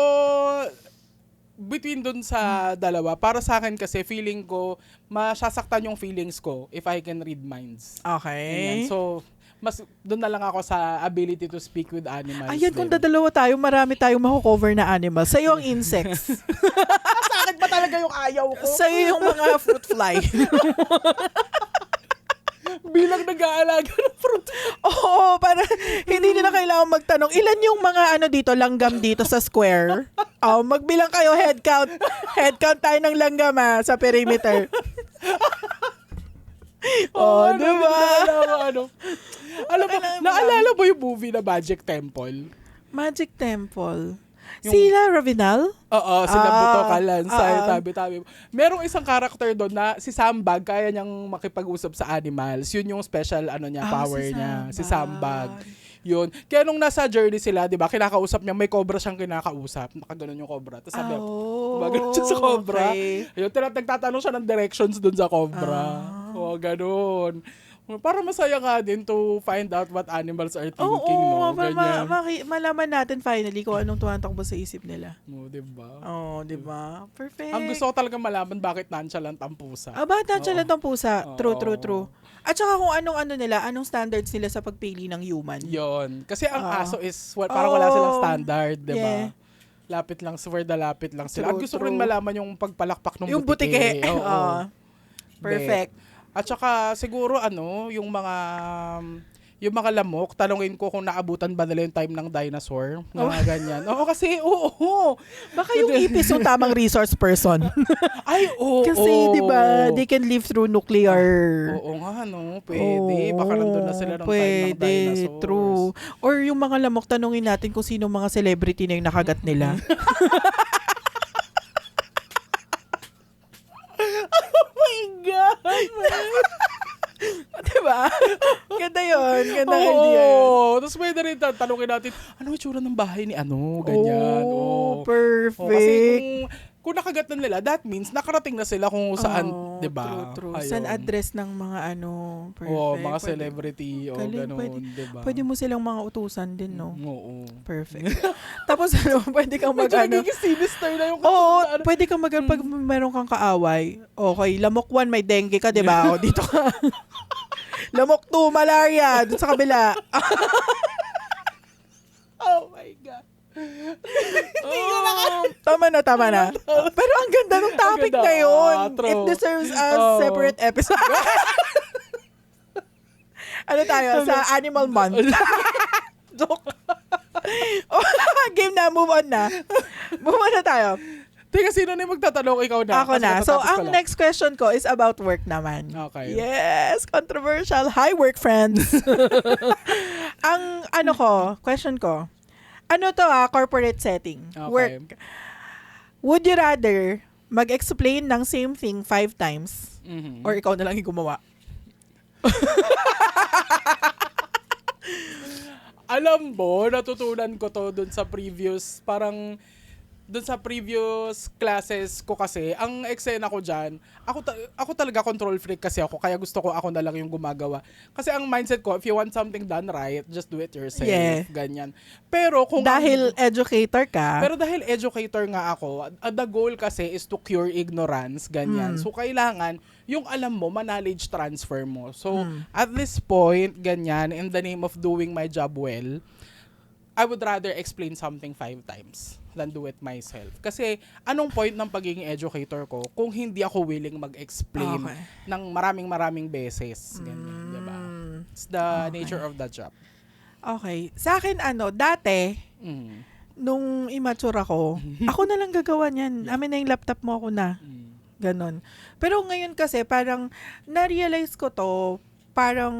between dun sa dalawa, para sa akin kasi, feeling ko, masasaktan yung feelings ko if I can read minds. Okay. Ayan. So, mas doon na lang ako sa ability to speak with animals. Ayan, kung dadalawa tayo, marami tayong mako-cover na animals. Sa'yo ang insects. Sa akin ba talaga yung ayaw ko? Sa'yo yung mga fruit fly. Bilang nag-aalaga ng fruit. Oo, para hindi nila kailangan magtanong, ilan yung mga dito, langgam dito sa square? Magbilang kayo, head count. Head count tayo ng langgam sa perimeter. Oh, diba? Alam mo, naalala mo yung movie na Magic Temple? Magic Temple. Yung- Sila Ravinal? Oo, sila Buto Kalansay, ah. tabi-tabi. Merong isang karakter doon na si Sambag, kaya niyang makipag-usap sa animals. Yun yung special power niya. Si Sambag. Yun. Kaya nung nasa journey sila, di ba, kinakausap niya, may cobra siyang kinakausap. Nakaganon yung cobra. Tapos sabi, gumagano siya sa cobra. Okay. Ayun, nagtatanong siya ng directions doon sa cobra. O, ganon. Para masaya nga din to find out what animals are thinking, no? Para Ganyan. malaman natin finally kung anong tumatakbo sa isip nila. O, diba? Diba? Perfect. Ang gusto ko talaga malaman bakit nonchalant ang pusa. Ba't nonchalant ang pusa? Oo. True. At saka kung anong standards nila sa pagpili ng human. Yon. Kasi ang aso is, parang wala silang standard, diba? Yeah. Lapit lang, lapit lang sila. At gusto ko rin True. malaman yung pagpalakpak ng Yung butike. butike. Oo. Perfect. At saka siguro yung mga lamok, talungin ko kung naabutan ba nila yung time ng dinosaur. Mga ganyan. Oo, kasi, oo. Baka yung ipis yung tamang resource person. Ay, oo. Kasi, di ba, they can live through nuclear. Oo nga, no? Pwede. Baka nandun na sila ng time ng dinosaurs. True. Or yung mga lamok, tanungin natin kung sino mga celebrity na yung nakagat nila. Oh my God! Diba? Ganda yun. Ganda Oo. idea yun. Tapos pwede rin tanungin natin, ano itsura ng bahay ni ganyan. Oo. Perfect. Kasi kung nakagat na nila, that means nakarating na sila kung saan, di ba? True. Saan address ng mga perfect. Oo, mga celebrity o Galing, ganun, di ba? Pwede mo silang mga utusan din, no? Oo. Perfect. Tapos pwede kang Medyo nagiging sinister na yung Oo, pwede kang pag meron kang kaaway. Okay, lamok 1 may dengue ka, 'di ba? O dito ka. Lamok 2 malaria dun sa kabila. Oh my God. Tama na. Pero ang ganda ng topic Ang ganda. na yun. True. It deserves a separate episode. Ano tayo? Sa Animal Month. Joke. Game na, move on na. Move on na tayo. Teka, sino na yung magtatanong? Ikaw na. Ako Kasi na. So, matatapos ko ang lang. next question ko is about work naman. Okay. Yes, controversial. Hi, work friends. Ang question ko, corporate setting. Okay. Work. Would you rather mag-explain ng same thing 5 times Mhm. or ikaw na lang yung gumawa? Alam mo, natutunan ko to dun sa previous classes ko kasi, ang eksena ko dyan, ako talaga control freak kasi kaya gusto ko ako na lang yung gumagawa. Kasi ang mindset ko, if you want something done right, just do it yourself. Yeah. Ganyan. Pero Dahil educator ka, Pero dahil educator nga ako, the goal kasi is to cure ignorance, ganyan. So, kailangan, yung alam mo, ma-knowledge transfer mo. So, at this point, ganyan, in the name of doing my job well, I would rather explain something 5 times than do it myself. Kasi, anong point ng pagiging educator ko kung hindi ako willing mag-explain ng maraming beses? Ganyan, diba? It's the nature of the job. okay. Sa akin, dati, nung immature ako na lang gagawa niyan. Amin na yung laptop mo, ako na. Ganon. Pero ngayon kasi, parang, na-realize ko to, parang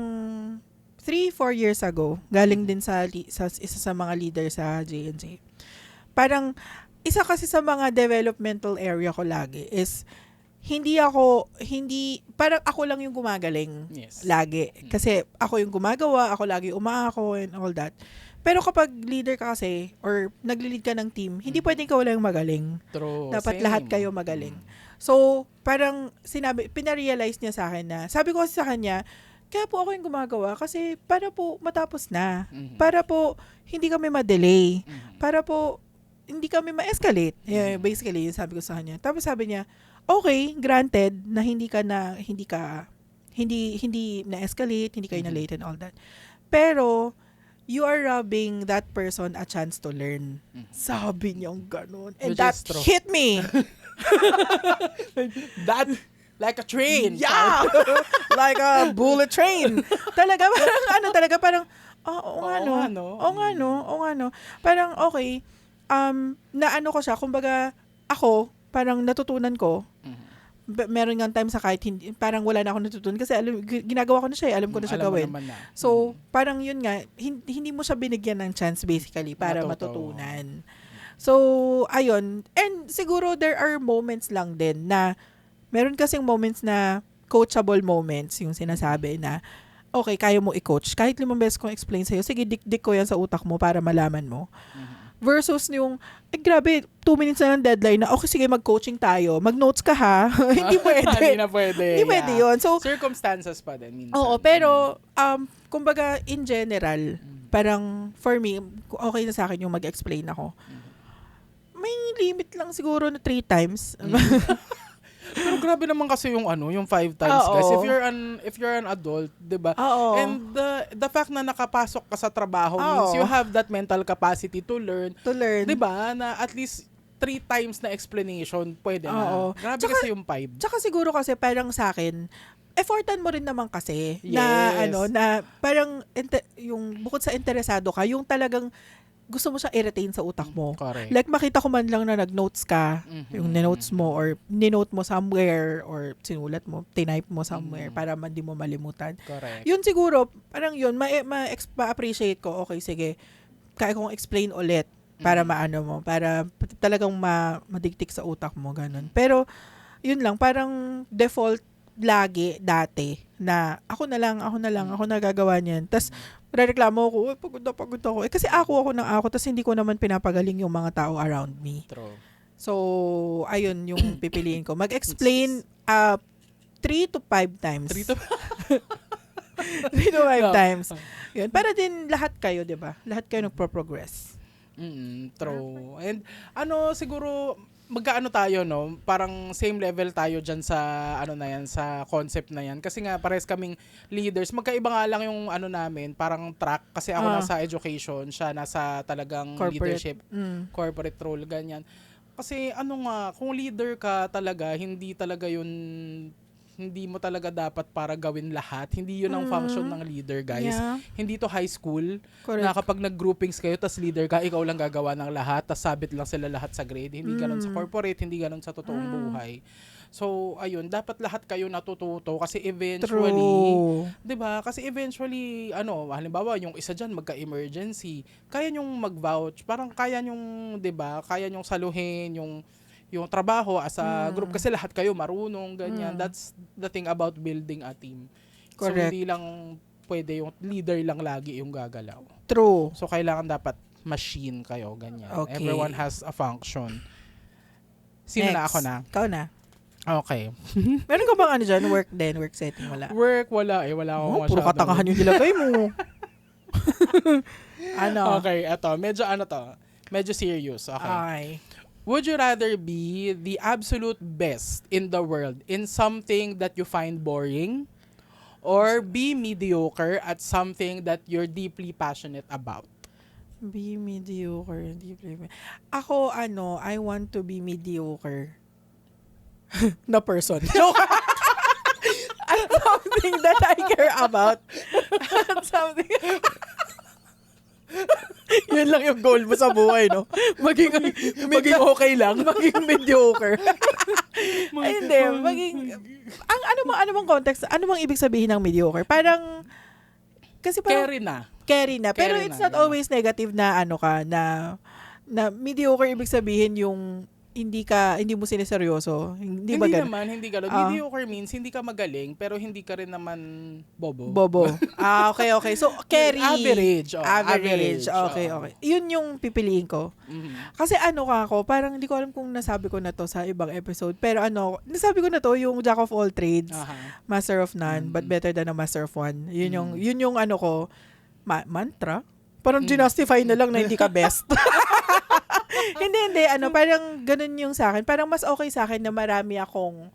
3-4 years ago, galing din sa isa sa mga leader sa J&J. Parang, isa kasi sa mga developmental area ko lagi is, parang ako lang yung gumagaling lagi. Kasi ako yung gumagawa, ako lagi umaako and all that. Pero kapag leader ka kasi, or nagli-lead ka ng team, hindi pwedeng ikaw lang yung magaling. True. Dapat Same. lahat kayo magaling. So, parang pinarealize niya sa akin na, sabi ko kasi sa kanya, kaya po ako yung gumagawa kasi para po matapos na. Para po hindi kami ma-delay. Para po hindi kami ma-escalate. Basically, yun sabi ko sa kanya. Tapos sabi niya, okay, granted na hindi na-escalate, hindi kayo na-late and all that. Pero, you are robbing that person a chance to learn. Sabi niyang ganun. And Which that is true. hit me. That, like a train. Yeah! Like a bullet train. Talaga, parang, oo nga no. Parang, okay, naano ko siya, kumbaga, ako, parang natutunan ko, meron nga time sa kahit hindi, parang wala na ako natutunan kasi ginagawa ko na siya, alam ko na siya Alam mo gawin. naman na. So, parang yun nga, hindi mo siya binigyan ng chance basically para Matuto. matutunan. So, ayun. And siguro there are moments lang din na, meron kasing moments na coachable moments, yung sinasabi na, okay, kaya mo i-coach. Kahit 5 beses kong explain sa'yo, sige, dik-dik ko yan sa utak mo para malaman mo. Versus yung, grabe, 2 minutes na ng deadline na, okay, sige, mag-coaching tayo. Mag-notes ka ha. Hindi pwede. Hindi na pwede. Hindi pwede yun. So, circumstances pa din minsan. oo, pero, kumbaga, in general, parang, for me, okay na sa akin yung mag-explain ako. May limit lang siguro na 3 times. Pero grabe naman kasi yung yung 5 times, Oo. guys. If you're an adult, 'di ba? Oo. And the fact na nakapasok ka sa trabaho Oo. means you have that mental capacity to learn. To learn. 'Di ba? Na at least 3 times na explanation pwede Oo. na. Grabe Tsaka- kasi yung 5. Tsaka siguro kasi parang sa akin, effortan mo rin naman kasi Yes. na parang yung bukod sa interesado ka, yung talagang gusto mo siya i-retain sa utak mo. Correct. Like makita ko man lang na nag-notes ka, yung ninotes mo or ninote mo somewhere or sinulat mo, tinype mo somewhere para hindi mo malimutan. Correct. Yun siguro, parang yun, ma-appreciate ko, okay, sige, kaya kong explain ulit para maano mo, para talagang madiktik sa utak mo, ganun. Pero, yun lang, parang default lagi, dati, na ako na gagawa niyan. Tapos, rereklamo ako, pagod ako. Kasi ako ng ako, tapos hindi ko naman pinapagaling yung mga tao around me. True. So, ayun yung pipiliin ko. Mag-explain 3 to 5 times. 3 to 3 to 5 No. times. Yun. Para din lahat kayo, di ba? Lahat kayo nagpo-progress. True. And siguro magkaano tayo, no? Parang same level tayo dyan sa na yan, sa concept na yan. Kasi nga pares kaming leaders. Magkaiba nga lang yung namin, parang track. Kasi ako nasa education, siya nasa talagang leadership, corporate role, ganyan. Kasi kung leader ka talaga, hindi mo talaga dapat para gawin lahat. Hindi yun ang function ng leader, guys. Yeah. Hindi to high school. Correct. Na kapag nag-groupings kayo, tas leader ka, ikaw lang gagawa ng lahat, tas sabit lang sila lahat sa grade. Hindi ganun sa corporate, hindi ganun sa totoong buhay. So, ayun, dapat lahat kayo natututo kasi eventually, True. 'di ba? Kasi eventually, halimbawa, yung isa diyan magka-emergency, kaya nyong mag-vouch, parang kaya nyong, 'di ba? Kaya nyong saluhin yung trabaho as a group kasi lahat kayo marunong, ganyan. That's the thing about building a team. Correct. So, hindi lang pwede yung leader lang lagi yung gagalaw. True. So, kailangan dapat machine kayo, ganyan. Okay. Everyone has a function. Sino na? Next. Ako na? Ikaw na. Okay. Meron ka bang dyan? Work setting? Wala. Work, wala. Wala akong Puro masyadong- katangahan yung nilagay mo. Okay, eto. Medyo serious. Okay. Ay. Would you rather be the absolute best in the world in something that you find boring or be mediocre at something that you're deeply passionate about? Be mediocre. Ako, I want to be mediocre. Na person. At something that I care about. At something... Yun lang yung goal mo sa buhay, no? Maging okay lang. Maging mediocre. Ay, hindi. Ano bang context? Ano bang ibig sabihin ng mediocre? Parang, kasi parang, carry na. Pero Carry it's na, not always negative na na mediocre ibig sabihin yung hindi mo sineseryoso. Hindi ba ganun? Hindi gano'n. Mediocre means hindi ka magaling pero hindi ka rin naman bobo. Okay. So, carry. Average. Average. Okay. Yun yung pipiliin ko. Mhm. Kasi parang hindi ko alam kung nasabi ko na to sa ibang episode. Pero nasabi ko na to, yung Jack of all trades, Master of none, but better than a Master of one. Yun yung ko, mantra. Parang ginustify na lang na hindi ka best. Hindi. Parang ganun yung sa akin. Parang mas okay sa akin na marami akong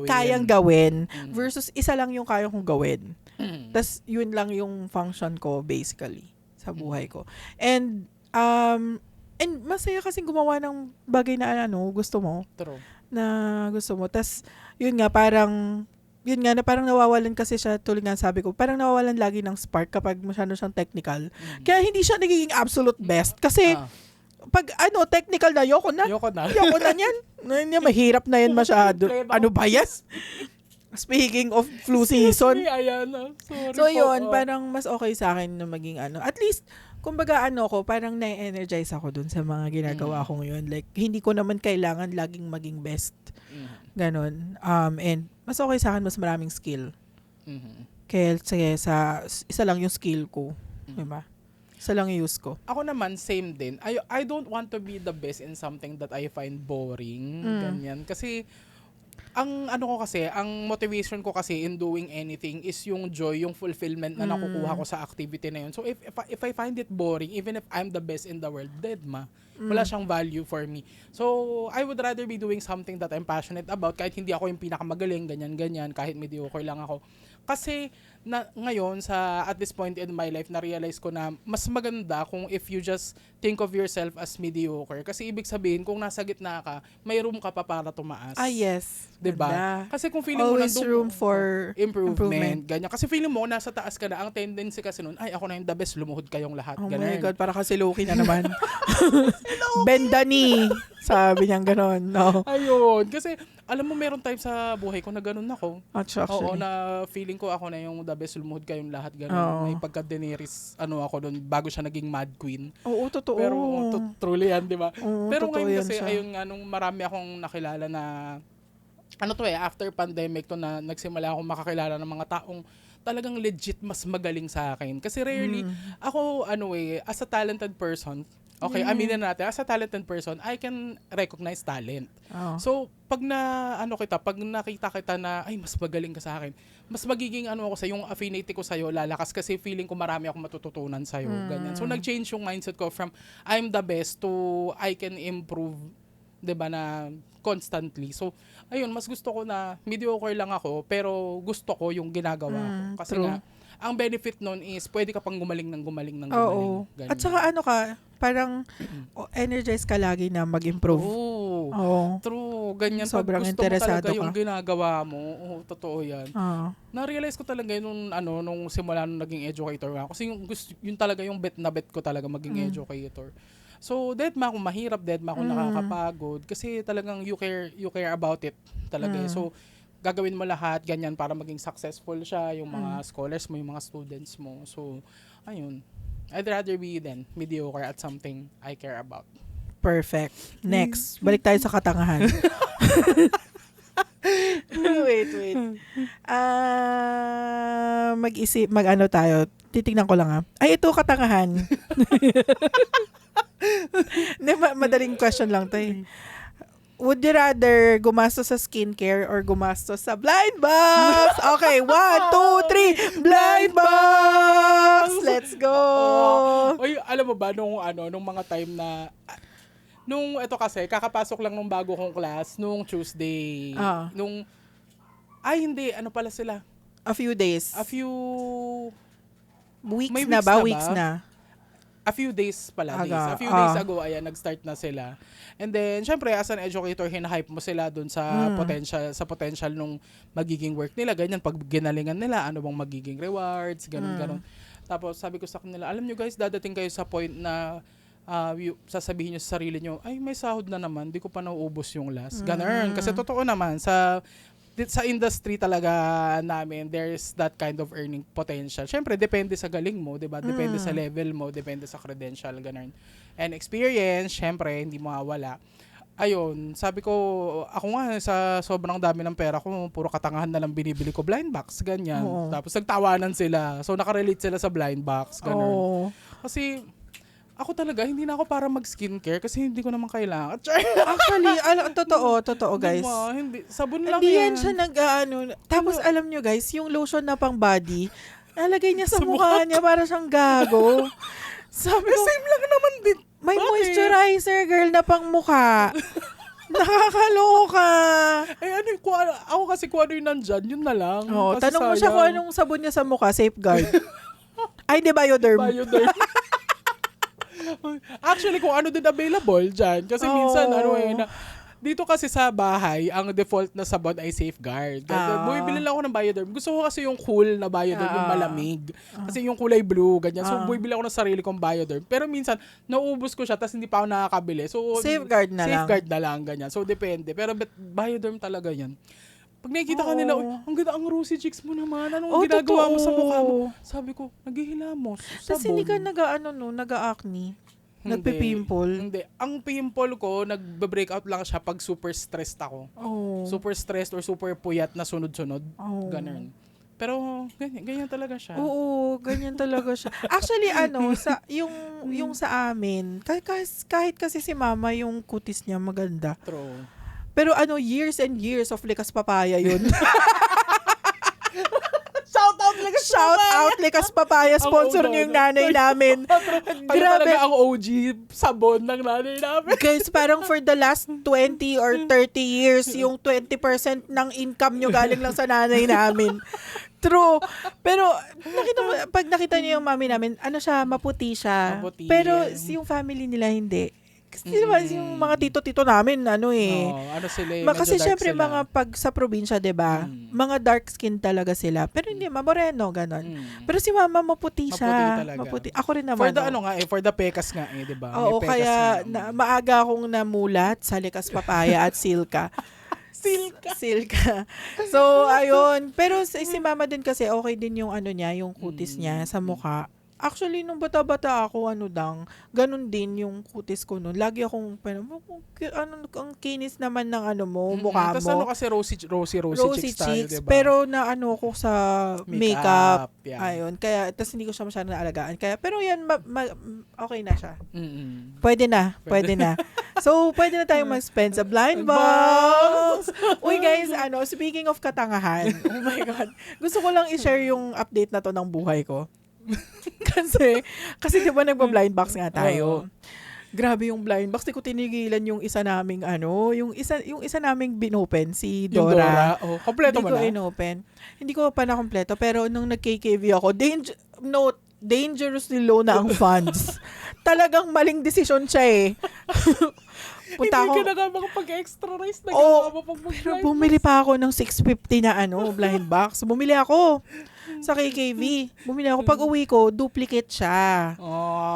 kayang gawin versus isa lang yung kaya kong gawin. Tas yun lang yung function ko basically sa buhay ko. And masaya kasi gumawa ng bagay na gusto mo. True. Na gusto mo. Tas yun nga parang nawawalan kasi siya, tulad nga sabi ko, parang nawawalan lagi ng spark kapag masyado siyang technical. Kaya hindi siya nagiging absolute best. Kasi, pag technical na, ayoko na. Ayoko na. Ayoko na yan. Mahirap na yan masyado. Play ba Ano ba yan? Speaking of flu season. Ayan na. Sorry So po. yun, parang mas okay sa akin na maging At least, kumbaga ko, parang na-energize ako dun sa mga ginagawa ko ngayon. Like, hindi ko naman kailangan laging maging best. Ganon. And mas okay sa akin, mas maraming skill. Kaya sa isa lang yung skill ko. Diba? Isa lang yung use ko. Ako naman, same din. I don't want to be the best in something that I find boring. Ganyan. Kasi, ang motivation ko kasi in doing anything is yung joy, yung fulfillment na nakukuha ko sa activity na yun. So, if I find it boring, even if I'm the best in the world, wala siyang value for me. So, I would rather be doing something that I'm passionate about kahit hindi ako yung pinakamagaling, ganyan, kahit mediocre lang ako. Kasi ngayon at this point in my life na-realize ko na mas maganda kung if you just think of yourself as mediocre, kasi ibig sabihin kung nasa gitna ka, may room ka pa para tumaas. Yes. 'Di ba? Ganda. Kasi kung feeling mo Always nandun room for improvement, ganyan. Kasi feeling mo nasa taas ka na, ang tendency kasi noon, ay ako na yung the best, lumuhod kayong lahat, Oh ganun. my God, para kasi Loki na naman. Bendani. Sabi niyang ganon. No. Ayun, kasi alam mo meron time sa buhay ko na ganun ako. Actually. Oo, na feeling ko ako na yung the best, lumuhod kayong lahat, ganun. Oo. May pagka-Daenerys, ako doon, bago siya naging Mad Queen. Oo, totoo. Pero truly yan, di ba? Oo, Pero totoo ngayon yan kasi, siya. ayun nga, nung marami akong nakilala na, after pandemic to na nagsimula akong makakilala ng mga taong talagang legit mas magaling sa akin. Kasi rarely, ako, as a talented person, okay, aminin natin, as a talented person, I can recognize talent. Oh. So, pag nakita kita na, ay, mas magaling ka sa akin, mas magiging ako sa yung affinity ko sa'yo, lalakas kasi feeling ko marami akong matututunan sa'yo. Ganyan. So, nag-change yung mindset ko from I'm the best to I can improve, 'di ba, na constantly. So, ayun, mas gusto ko na mediocre lang ako, pero gusto ko yung ginagawa ko. Kasi true. nga, ang benefit nun is pwede ka pang gumaling. Oo. Ganun. At saka parang energize ka lagi na mag-improve. Oo. True. Ganyan. Sobrang pag gusto interesado mo talaga yung ka. ginagawa mo, totoo yan. Oo. Na-realize ko talaga yun nung simula nung naging educator ako. Kasi yun talaga yung bet na bet ko talaga maging educator. So, kung mahirap, kung nakakapagod. Kasi talagang you care about it talaga. So, gagawin mo lahat, ganyan, para maging successful siya, yung mga scholars mo, yung mga students mo. So, ayun. I'd rather be mediocre at something I care about. Perfect. Next. Balik tayo sa katangahan. Wait. Mag-ano tayo. Titignan ko lang Ay, ito katangahan. Madaling question lang to eh. Would you rather gumastos sa skincare or gumastos sa blind box? Okay, 1, 2, 3, blind box! Let's go! Oy, alam mo ba, nung mga time na, ito kasi, kakapasok lang nung bago kong class, nung Tuesday, hindi, pala sila? A few days. A few Weeks may na weeks ba? na ba? Weeks na. A few days pala. Aga. A few days ago, nag-start na sila. And then, syempre, as an educator, hinahype mo sila dun sa potential nung magiging work nila. Ganyan, pag ginalingan nila, ano bang magiging rewards, ganun. Tapos, sabi ko sa kanila, alam nyo guys, dadating kayo sa point na sasabihin nyo sa sarili nyo, ay, may sahod na naman, di ko pa nauubos yung last. Ganun. Kasi totoo naman, sa industry talaga namin, there's that kind of earning potential. Siyempre, depende sa galing mo, diba? Depende sa level mo, depende sa credential, ganun. And experience, siyempre, hindi mawawala. Ayun, sabi ko, ako nga, sa sobrang dami ng pera ko, puro katangahan na lang binibili ko blind box, ganyan. Oo. Tapos nagtawanan sila. So, nakarelate sila sa blind box, ganun. Oo. Kasi, ako talaga, hindi na ako para mag-skincare kasi hindi ko naman kailangan. Actually, totoo guys. Diba? Hindi, sabon lang Hindi yan. yan siya Tapos alam nyo guys, yung lotion na pang body, nalagay niya sa mukha niya para siyang gago. Sabi ko, Same lang naman din. may Bakit? moisturizer girl na pang mukha. Nakakaloka. Ako kasi kung ano yung nandyan, yun na lang. Oh, Kasi tanong mo siya sayang. kung anong sabon niya sa mukha, Safeguard. Ay, di Bioderm. Bioderm. Actually, kung ano din available dyan. Kasi minsan, Dito kasi sa bahay, ang default na sabon ay Safeguard. Bumibili lang ako ng Bioderm. Gusto ko kasi yung cool na Bioderm, yung malamig. Kasi yung kulay blue, ganyan. So, bumibili ako ng sarili kong Bioderm. Pero minsan, nauubos ko siya, tapos hindi pa ako nakakabili. So, Safeguard na lang. Safeguard na lang, ganyan. So, depende. Pero Bioderm talaga yan. Pag nakikita ka nila, ang ganda ang rosy cheeks mo naman. Anong ginagawa mo sa mukha mo? Sabi ko, naghihilamos. Tapos hindi ka nag-acne. Nagpipimple. Hindi. Ang pimple ko, nagbe-breakout lang siya pag super stressed ako. Super stressed or super puyat na sunod-sunod. Ganun. Pero ganyan talaga siya. Oo, ganyan talaga siya. Actually, yung sa amin, kahit kasi si mama yung kutis niya maganda. True. Pero years and years of likas papaya yun. Shout out likas papaya, sponsor niyo yung nanay namin. Grabe. Talaga ang OG sabon ng nanay namin. Guys, parang for the last 20 or 30 years, yung 20% ng income nyo galing lang sa nanay namin. True. Pero pag nakita niyo yung mami namin, maputi siya. Maputi. Pero yung family nila hindi. Kasi diba, yung mga tito-tito namin, sila, kasi syempre, sila. mga pag sa probinsya, diba, mga dark skin talaga sila. Pero hindi, moreno, ganon. Pero si mama, maputi siya. Maputi talaga. Ako rin naman. For the pekas nga diba? Oo, kaya maaga akong namulat sa likas papaya at silka. Silka. So, ayun. Pero si mama din kasi, okay din yung yung kutis niya sa mukha. Actually, nung bata-bata ako, ganun din yung kutis ko nun. Lagi akong, ang kinis naman ng mukha mo. Tapos kasi rosy cheeks tayo, diba? Pero ko sa makeup. Yeah. Ayun. Kaya, tapos hindi ko siya masyadong naalagaan. Kaya, pero yan, okay na siya. Mm-mm. Pwede na. So, pwede na tayong mag-spend sa blind box. Uy, guys, speaking of katangahan, oh my God. Gusto ko lang i-share yung update na to ng buhay ko. kasi di ba nagpa-blind box nga tayo. Grabe yung blind box. Di ko tinigilan yung isa naming yung isa naming binopen, si Dora. Kompleto mo na? Hindi ko inopen. Hindi ko pa na kompleto. Pero nung nag-KKV ako, dangerously low na ang funds. Talagang maling desisyon siya eh. Hindi ka na nga makapag-extra rice na pero bumili pa ako ng 650 na blind box. Bumili ako sa KKV. Bumili ako. Pag uwi ko, duplicate siya.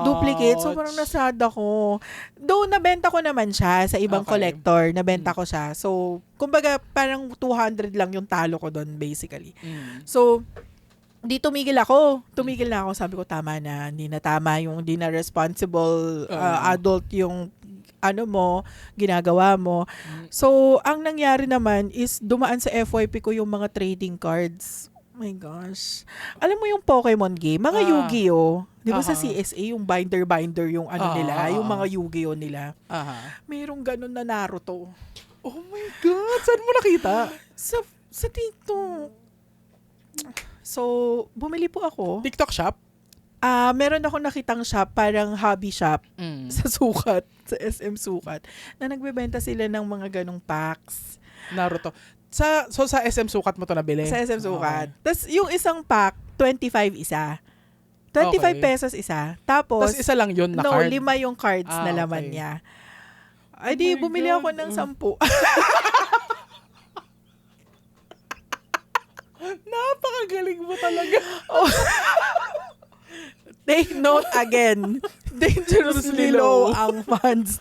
Duplicate. So, parang nasad ako. Though, nabenta ko naman siya sa ibang collector. Nabenta ko siya. So, kumbaga, parang 200 lang yung talo ko doon, basically. So, tumigil na ako. Sabi ko, tama na. Hindi na tama yung, hindi na responsible adult yung ginagawa mo. So, ang nangyari naman is dumaan sa FYP ko yung mga trading cards. Oh my gosh. Alam mo yung Pokemon game? Mga Yu-Gi-Oh! Di ba sa CSA, yung binder yung nila, yung mga Yu-Gi-Oh! Nila. Mayroong ganun na Naruto. Oh my God! Saan mo nakita? Sa TikTok. So, bumili po ako. TikTok shop? Meron akong nakitang shop, parang hobby shop, sa Sukat, sa SM Sukat, na nagbebenta sila ng mga ganong packs. Naruto. Sa SM Sukat mo to nabili? Sa SM Sukat. Tapos yung isang pack, 25 isa. 25 pesos isa. Tapos isa lang yun na card? 5 yung cards na laman niya. Ay di, bumili ako ng 10. Napakagaling mo talaga. Take note again. Dangerously low ang funds.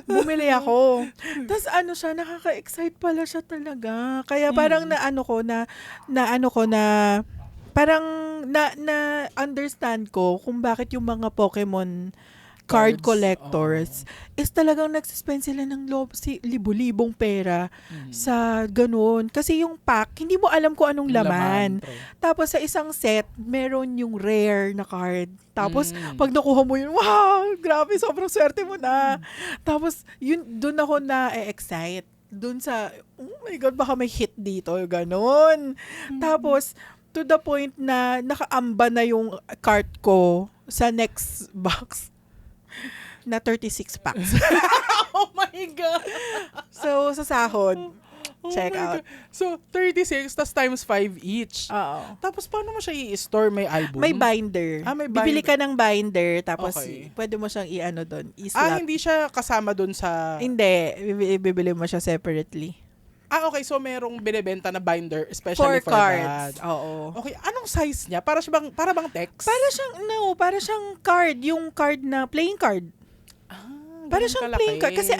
Bumili ako. Tapos nakaka-excite pala siya talaga. Kaya parang parang understand ko kung bakit yung mga Pokemon card collectors is talagang nagsispend sila ng libo-libong pera sa ganun. Kasi yung pack, hindi mo alam kung anong laman. Tapos sa isang set, meron yung rare na card. Tapos pag nakuha mo yun, wow, grabe, sobrang swerte mo na. Tapos doon ako na-excite. Doon sa, oh my God, baka may hit dito, ganun. Tapos, to the point na nakaamba na yung cart ko sa next box na 36 packs. Oh my God! So, sa sahod, Oh Check my out. God. So, 36 tas times 5 each. Oo. Tapos, paano mo siya i-store? May album? May binder. May Bibili binder. ka ng binder, tapos Okay. pwede mo siyang i-ano doon, i-slap. Hindi siya kasama dun sa... Hindi, bibili mo siya separately. Okay. So, merong binibenta na binder, For especially for cards. that. Oo. Okay. Anong size niya? Para bang text? Para siyang card, yung card na playing card. Para Ganun siyang kalaki. playing card kasi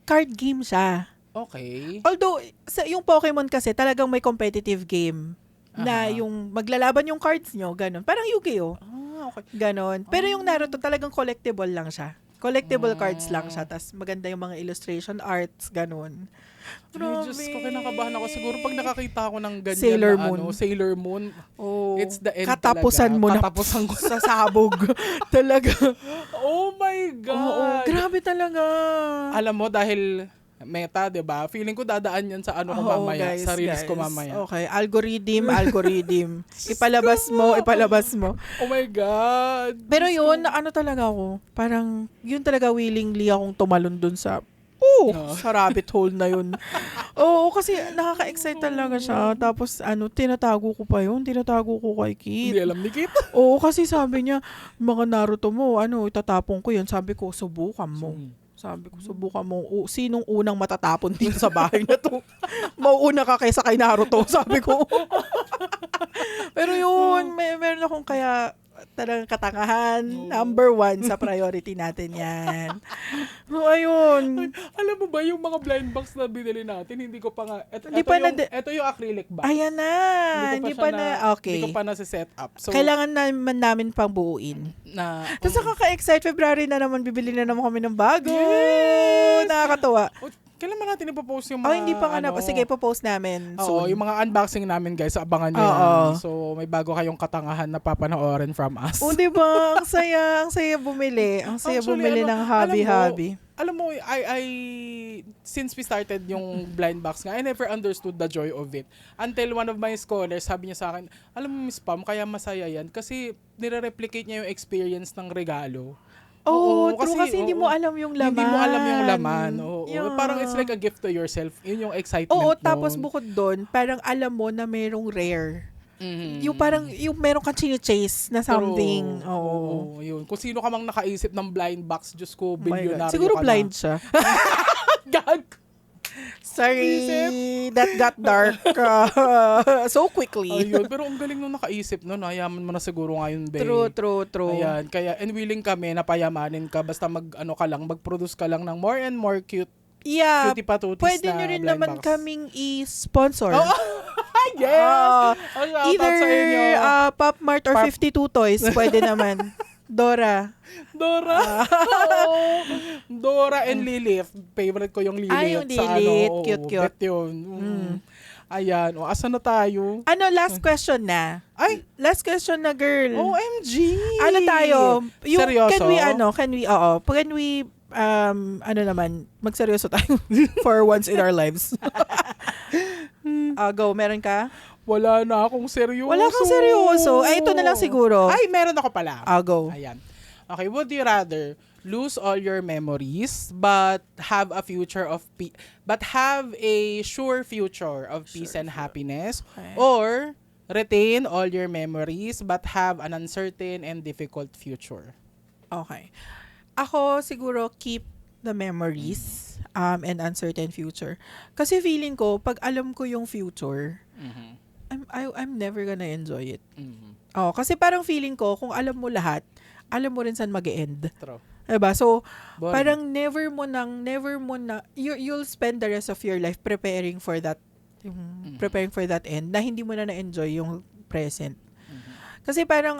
card game siya. Okay. Although yung Pokemon kasi talagang may competitive game na Aha. yung maglalaban yung cards nyo, ganun. Parang Yu-Gi-Oh. Okay. Ganon. Pero yung Naruto talagang collectible lang siya. Collectible cards lang siya. Tas maganda yung mga illustration arts, ganon. Ay, Diyos ko, kinakabahan ako. Siguro pag nakakita ako ng ganyan Sailor na Moon. Sailor Moon, Oh, it's the end katapusan talaga. mo na Katapusan ko. sa sabog. Talaga. Oh my God! Oo, grabe talaga. Alam mo, dahil meta, 'di ba? Feeling ko dadaan yan sa ano ko Oo, mamaya, guys, sa reels ko guys. mamaya. Okay, algorithm. Ipalabas mo. Oh my God! Pero yun, ano talaga ako, parang yun talaga willingly akong tumalon dun sa No. sa rabbit hole na yun. Oo, kasi nakaka-excite talaga siya. Tapos tinatago ko pa yun. Tinatago ko kay Kit. Hindi alam ni Kit. Oo, kasi sabi niya, mga Naruto mo, itatapon ko yun. Sabi ko, subukan mo. Subukan mo. Sinong unang matatapon dito sa bahay na to? Mauuna ka kaysa kay Naruto, sabi ko. Pero yun, meron akong kaya talagang katangahan. Number 1 sa priority natin yan. So, ayun. Alam mo ba, yung mga blind box na binili natin, hindi ko pa nga, ito yung acrylic box. Ayan na. Hindi pa na. Okay. Hindi ko pa na-set up. So, Kailangan namin pang buuin. Tapos nakaka-excite. February na naman, bibili na naman kami ng bago. Yes! Nakakatawa. Kailan ba natin ipopost yung mga, Hindi pa nga na. Sige, post namin soon. Oo, yung mga unboxing namin, guys, abangan nyo yan. So, may bago kayong katangahan na papanoorin from us. Diba? Ang saya bumili. Ang saya Actually, bumili ng hobby. Alam mo, since we started yung blind box nga, I never understood the joy of it. Until one of my scholars, sabi niya sa akin, alam mo, Miss Pam, kaya masaya yan kasi nire-replicate niya yung experience ng regalo. Oo, true kasi hindi mo alam yung laman. Hindi mo alam yung laman. Oo. Yeah. Parang it's like a gift to yourself. Yun yung excitement Oo, nun. tapos bukod doon, parang alam mo na merong rare. Mhm. Yung meron kang chase na something. True. Oo. Yun. Kung sino ka mang nakaisip ng blind box, Diyos ko, bilyonaryo Siguro ka blind na. siya. Gag! Sorry, that got dark so quickly. Ayun, pero ang galing nung nakaisip nun. Hayaman mo na siguro ngayon, babe. True. Ayan, kaya and willing kami na payamanin ka basta mag-produce ka lang ng more and more cute Yeah, cutie patutis pwede na nyo rin blind naman box. kaming i-sponsor. Yes! Shoutout Either sa inyo. Pop Mart or 52 Toys, pwede naman. Dora. Dora and Lilith. Favorite ko yung Lilith. Yung sa Lilith. oo, Cute. bet yun. Ayan. Asan na tayo? Last question na. Last question na, girl. OMG! Ano tayo? Seryoso? Can we magseryoso tayo for once in our lives. Go, meron ka? Wala na akong seryoso. Wala kang seryoso. Ito na lang siguro. Meron ako pala. Go. Ayan. Okay, would you rather lose all your memories but have a sure future of peace and happiness, Okay. or retain all your memories but have an uncertain and difficult future? Okay. Ako siguro keep the memories and uncertain future. Kasi feeling ko, pag alam ko yung future, I'm never gonna enjoy it. Kasi parang feeling ko, kung alam mo lahat, alam mo rin saan mag-e-end. True. Diba? So, Boring. parang never mo na, you'll spend the rest of your life preparing for that end na hindi mo na-enjoy yung present. Kasi parang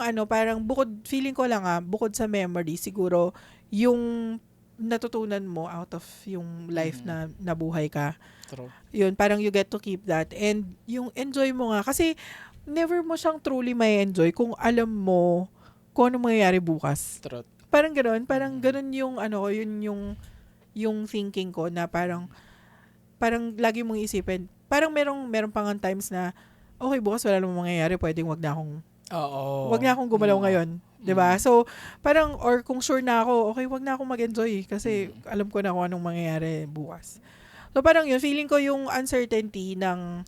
feeling ko lang bukod sa memory, siguro, yung natutunan mo out of yung life na nabuhay ka. True. Yun, parang you get to keep that. And yung enjoy mo nga. Kasi never mo siyang truly may enjoy kung alam mo kung ano mangyayari bukas. True. Parang gano'n yung yung thinking ko na parang lagi mong isipin. Parang merong pang times na okay, bukas wala namang mangyayari, pwedeng wag na akong gumalaw ngayon. 'Di ba? So, parang or kung sure na ako, okay, wag na akong mag-enjoy kasi alam ko na kung anong mangyayari bukas. So parang yun, feeling ko yung uncertainty ng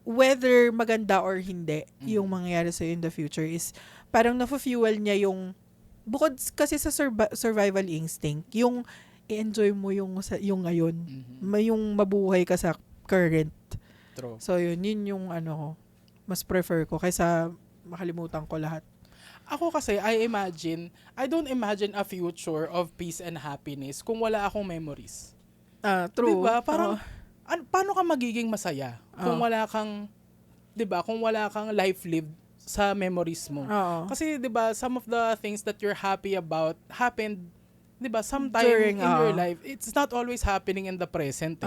whether maganda or hindi yung mangyayari sa'yo in the future is parang na-fuel niya yung, bukod kasi sa survival instinct, yung i-enjoy mo yung ngayon. Yung mabuhay ka sa current. True. So yun yung mas prefer ko kaysa makalimutan ko lahat. Ako kasi, I don't imagine a future of peace and happiness kung wala akong memories. True. Diba? Parang, paano ka magiging masaya kung wala kang, diba, kung wala kang life lived sa memories mo? Kasi, diba, some of the things that you're happy about happened, diba, sometime during, in your life. It's not always happening in the present.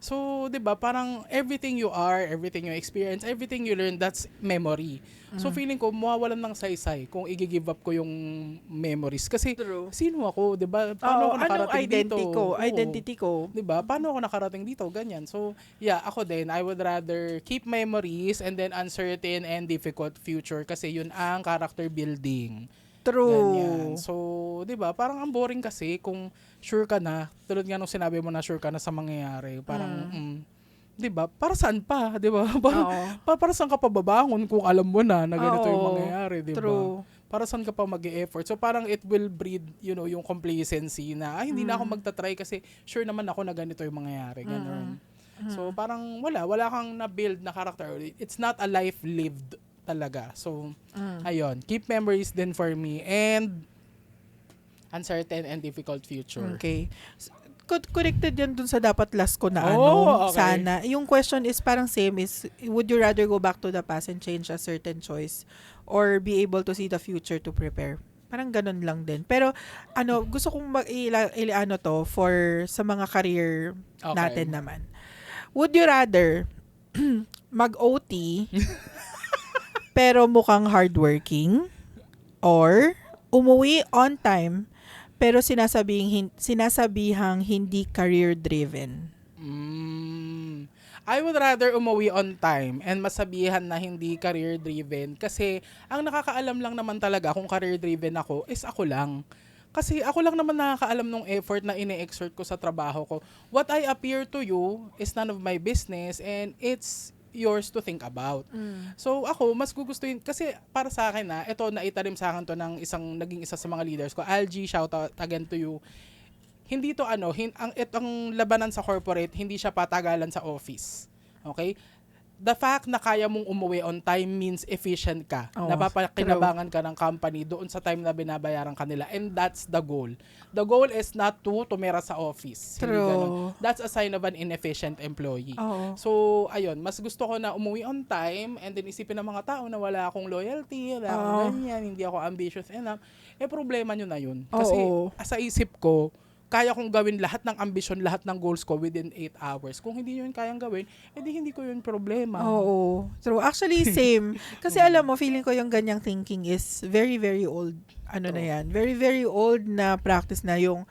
So, diba, parang everything you are, everything you experience, everything you learn, that's memory. So, feeling ko, mawawalan ng saysay kung i-give up ko yung memories. Kasi, sino ako, diba? Paano ako nakarating dito? Identity ko. Diba? Paano ako nakarating dito? Ganyan. So, yeah, ako din, I would rather keep memories and then uncertain and difficult future kasi yun ang character building. True. Ganyan. So, 'di ba? Parang ang boring kasi kung sure ka na, tulad nga nung sinabi mo na sure ka na sa mangyayari. Parang 'di ba? Para saan pa, 'di ba? Para saan ka pa babangon kung alam mo na ganito yung mangyayari, 'di ba? True. Para saan ka pa mag-e-effort? So parang it will breed, yung complacency na hindi na ako magta-try kasi sure naman ako na ganito yung mangyayari, ganun. So parang wala kang na-build na character. It's not a life lived talaga. So, ayun. Keep memories din for me and uncertain and difficult future. Okay. Connected yan dun sa dapat last ko na okay. Sana. Yung question is parang same is, would you rather go back to the past and change a certain choice or be able to see the future to prepare? Parang ganun lang din. Pero, gusto kong to for sa mga career natin naman. Would you rather mag-OT pero mukhang hardworking or umuwi on time pero sinasabihang hindi career-driven? I would rather umuwi on time and masabihan na hindi career-driven kasi ang nakakaalam lang naman talaga kung career-driven ako is ako lang. Kasi ako lang naman nakakaalam ng effort na ine-exert ko sa trabaho ko. What I appear to you is none of my business and it's yours to think about. So ako, mas gugustuhin, kasi para sa akin ito naitanim sa akin to ng naging isa sa mga leaders ko. Algie, shout out again to you. Hindi to itong labanan sa corporate, hindi siya patagalan sa office. Okay? The fact na kaya mong umuwi on time means efficient ka. Napapakinabangan ka ng company doon sa time na binabayaran kanila. And that's the goal. The goal is not to tumira sa office. Hindi ganun. That's a sign of an inefficient employee. So, ayun, mas gusto ko na umuwi on time and then isipin ng mga tao na wala akong loyalty, wala akong ganyan, hindi ako ambitious enough. Problema nyo na yun. Kasi sa isip ko, kaya kong gawin lahat ng ambisyon, lahat ng goals ko within 8 hours. Kung hindi yun kayang gawin, hindi ko yun problema. Oo. True. Actually, same. Kasi alam mo, feeling ko yung ganyang thinking is very, very old. Na yan? Very, very old na practice na yung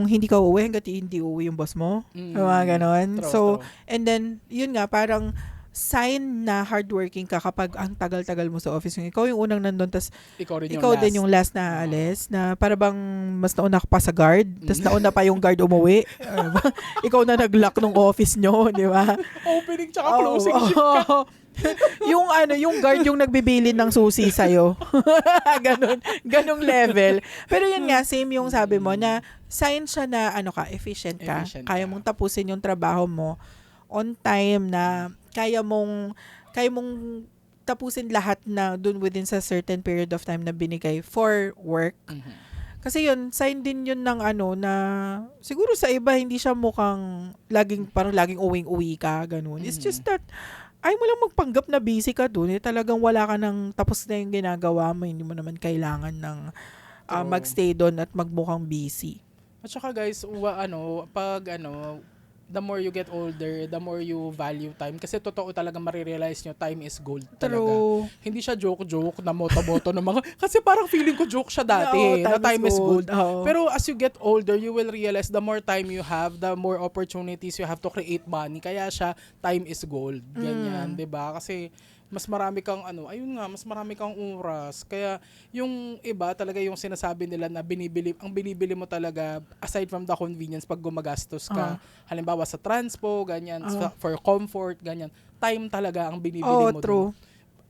hindi ka uuwi hanggat hindi uuwi yung boss mo. Mga ganon. True. And then, yun nga, parang sign na hardworking ka kapag ang tagal-tagal mo sa office. Ikaw yung unang nandun, tas ikaw din yung last na aalis, na para bang mas nauna ka pa sa guard, tas nauna pa yung guard umuwi. Ikaw na nag-lock ng office nyo, di ba? Opening tsaka closing shift ka. yung guard yung nagbibilin ng susi sa'yo. Ganong level. Pero yun nga, same yung sabi mo na sign siya na efficient ka. Kaya mong tapusin yung trabaho mo on time, na kaya mong tapusin lahat na dun within sa certain period of time na binigay for work. Kasi yun, sign din yun ng na siguro sa iba hindi siya mukhang laging uwing-uwi ka, ganun. It's just that ay mo lang magpanggap na busy ka dun. Talagang wala ka nang tapos na yung ginagawa mo. Hindi mo naman kailangan ng magstay doon at magmukhang busy. At saka guys, the more you get older, the more you value time. Kasi totoo talaga marirealize nyo, time is gold talaga. True. Hindi siya joke-joke na moto-moto ng mga... Kasi parang feeling ko joke siya dati, na time is gold. Pero as you get older, you will realize the more time you have, the more opportunities you have to create money. Kaya siya, time is gold. Ganyan, 'di ba? Kasi mas marami kang mas marami kang oras. Kaya yung iba talaga yung sinasabi nila na ang binibili mo talaga aside from the convenience pag gumagastos ka, halimbawa sa transpo, ganyan, for comfort, ganyan, time talaga ang binibili mo. True.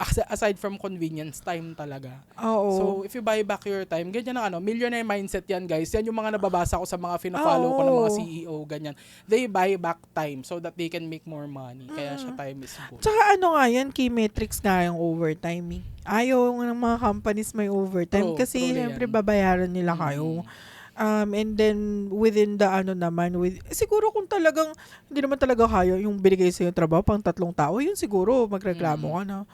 Aside from convenience, time talaga. Oo. So, if you buy back your time, ganyan ang millionaire mindset yan, guys. Yan yung mga nababasa ko sa mga fina-follow ko ng mga CEO, ganyan. They buy back time so that they can make more money. Kaya siya time is good. Tsaka nga yan, key metrics nga yung overtime eh. Ayaw ng mga companies may overtime kasi syempre babayaran nila kayo. And then within the siguro kung talagang hindi naman talaga kaya yung binigay sa yung trabaho pang 3 tao, yun siguro magreklamo ka na.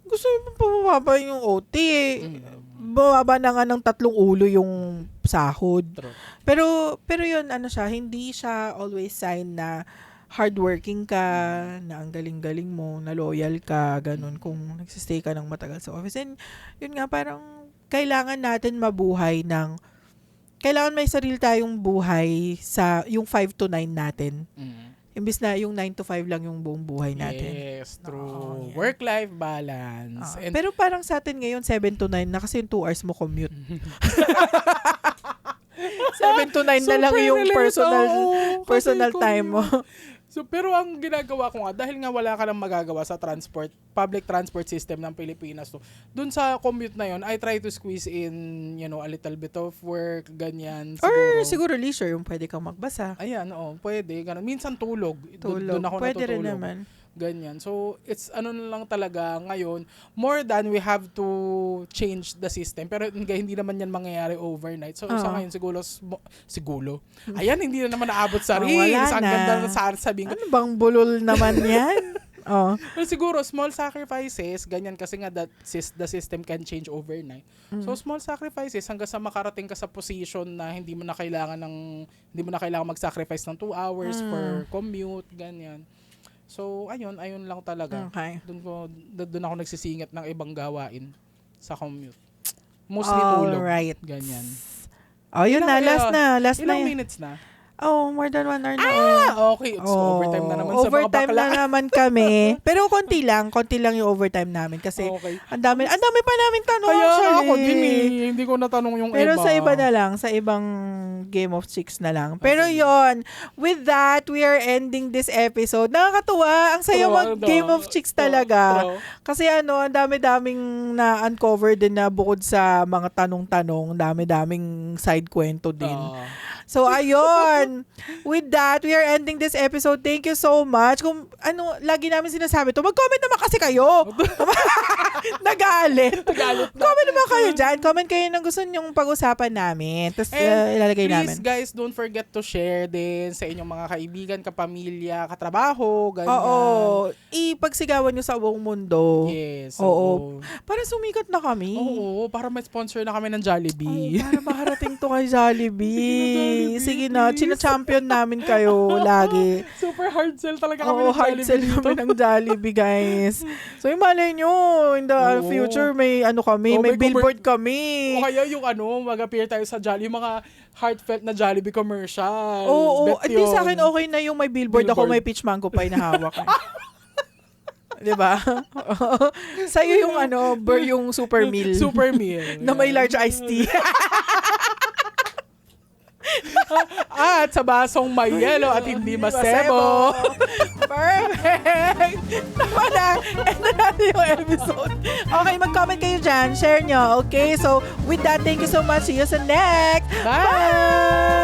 Gusto mo pababa yung OT eh. Bababa na nga ng 3 ulo yung sahod. True. Pero yun, hindi siya always sign na hardworking ka, na ang galing-galing mo, na loyal ka, ganun, kung nagsistay ka ng matagal sa office. And yun nga, parang kailangan natin kailangan may sarili tayong buhay sa yung 5 to 9 natin. Imbis na yung 9 to 5 lang yung buong buhay natin. Yes, true. Work-life balance. Pero parang sa atin ngayon, 7 to 9 na kasi yung 2 hours mo commute. 7 to 9 na lang yung personal time mo. So, pero ang ginagawa ko nga, dahil nga wala ka nang magagawa sa public transport system ng Pilipinas, so, dun sa commute na yon, I try to squeeze in, a little bit of work, ganyan. Or siguro leisure, yung pwede kang magbasa. Ayan, pwede. Ganun. Minsan tulog. Doon ako pwede natutulog. rin naman. Ganyan. So, it's na lang talaga ngayon, more than we have to change the system. Pero hindi naman yan mangyayari overnight. So, sa ngayon, siguro. Ayan, hindi na naman naabot sa rin. Ang ganda na sabihin ko. Ano bang bulol naman yan? Pero siguro, small sacrifices, ganyan kasi nga the system can change overnight. So, small sacrifices hanggang sa makarating ka sa position na hindi mo na kailangan mag-sacrifice ng 2 hours for commute, ganyan. So, ayun lang talaga. Okay. Doon ako nagsisingit ng ibang gawain sa commute. Mostly tulog. Alright. Ganyan. Yun na. Last na. Ilang minutes na? More than 1 hour na. Okay. So, overtime na naman sa mga bakla. Overtime na naman kami. Pero konti lang yung overtime namin kasi ang dami pa namin tanong. Kaya actually. ako din hindi ko natanong yung Pero iba. sa iba na lang, sa ibang Game of Chicks na lang. Pero yon, with that, we are ending this episode. Nakakatuwa. Ang saya mag-Game of Chicks talaga. Kasi ang dami-daming na-uncover din na bukod sa mga tanong-tanong, dami-daming side kwento din. So, ayun. With that, we are ending this episode. Thank you so much. Kung lagi namin sinasabi to, mag-comment naman kasi kayo. Nagalit. Comment naman kayo dyan. Comment kayo ng gusto nyong pag-usapan namin. Tapos, ilalagay namin. Please, guys, don't forget to share din sa inyong mga kaibigan, kapamilya, katrabaho, ganyan. Oo. Ipagsigawan nyo sa buong mundo. Yes. Oo. Para sumikat na kami. Oo. Para ma-sponsor na kami ng Jollibee. Para makarating to kay Jollibee. Sige na, china-champion namin kayo lagi. Super hard sell talaga kami ng Jollibee. Hard sell kami ng Jollibee, guys. So, yung malay nyo, in the future, may may billboard kami. O kaya yung mag-appear tayo sa Jollibee, mga heartfelt na Jollibee commercial. Oo. At least sa akin, okay na yung may billboard. Ako may peach mango pie na hawak. Diba? Sa'yo yung yung super meal. Super meal. Na may large iced tea. At sa basong may yellow at hindi masebo. Perfect! Tama na. End na natin yung episode. Okay, mag-comment kayo dyan. Share nyo. Okay, so with that, thank you so much. See you sa next. Bye!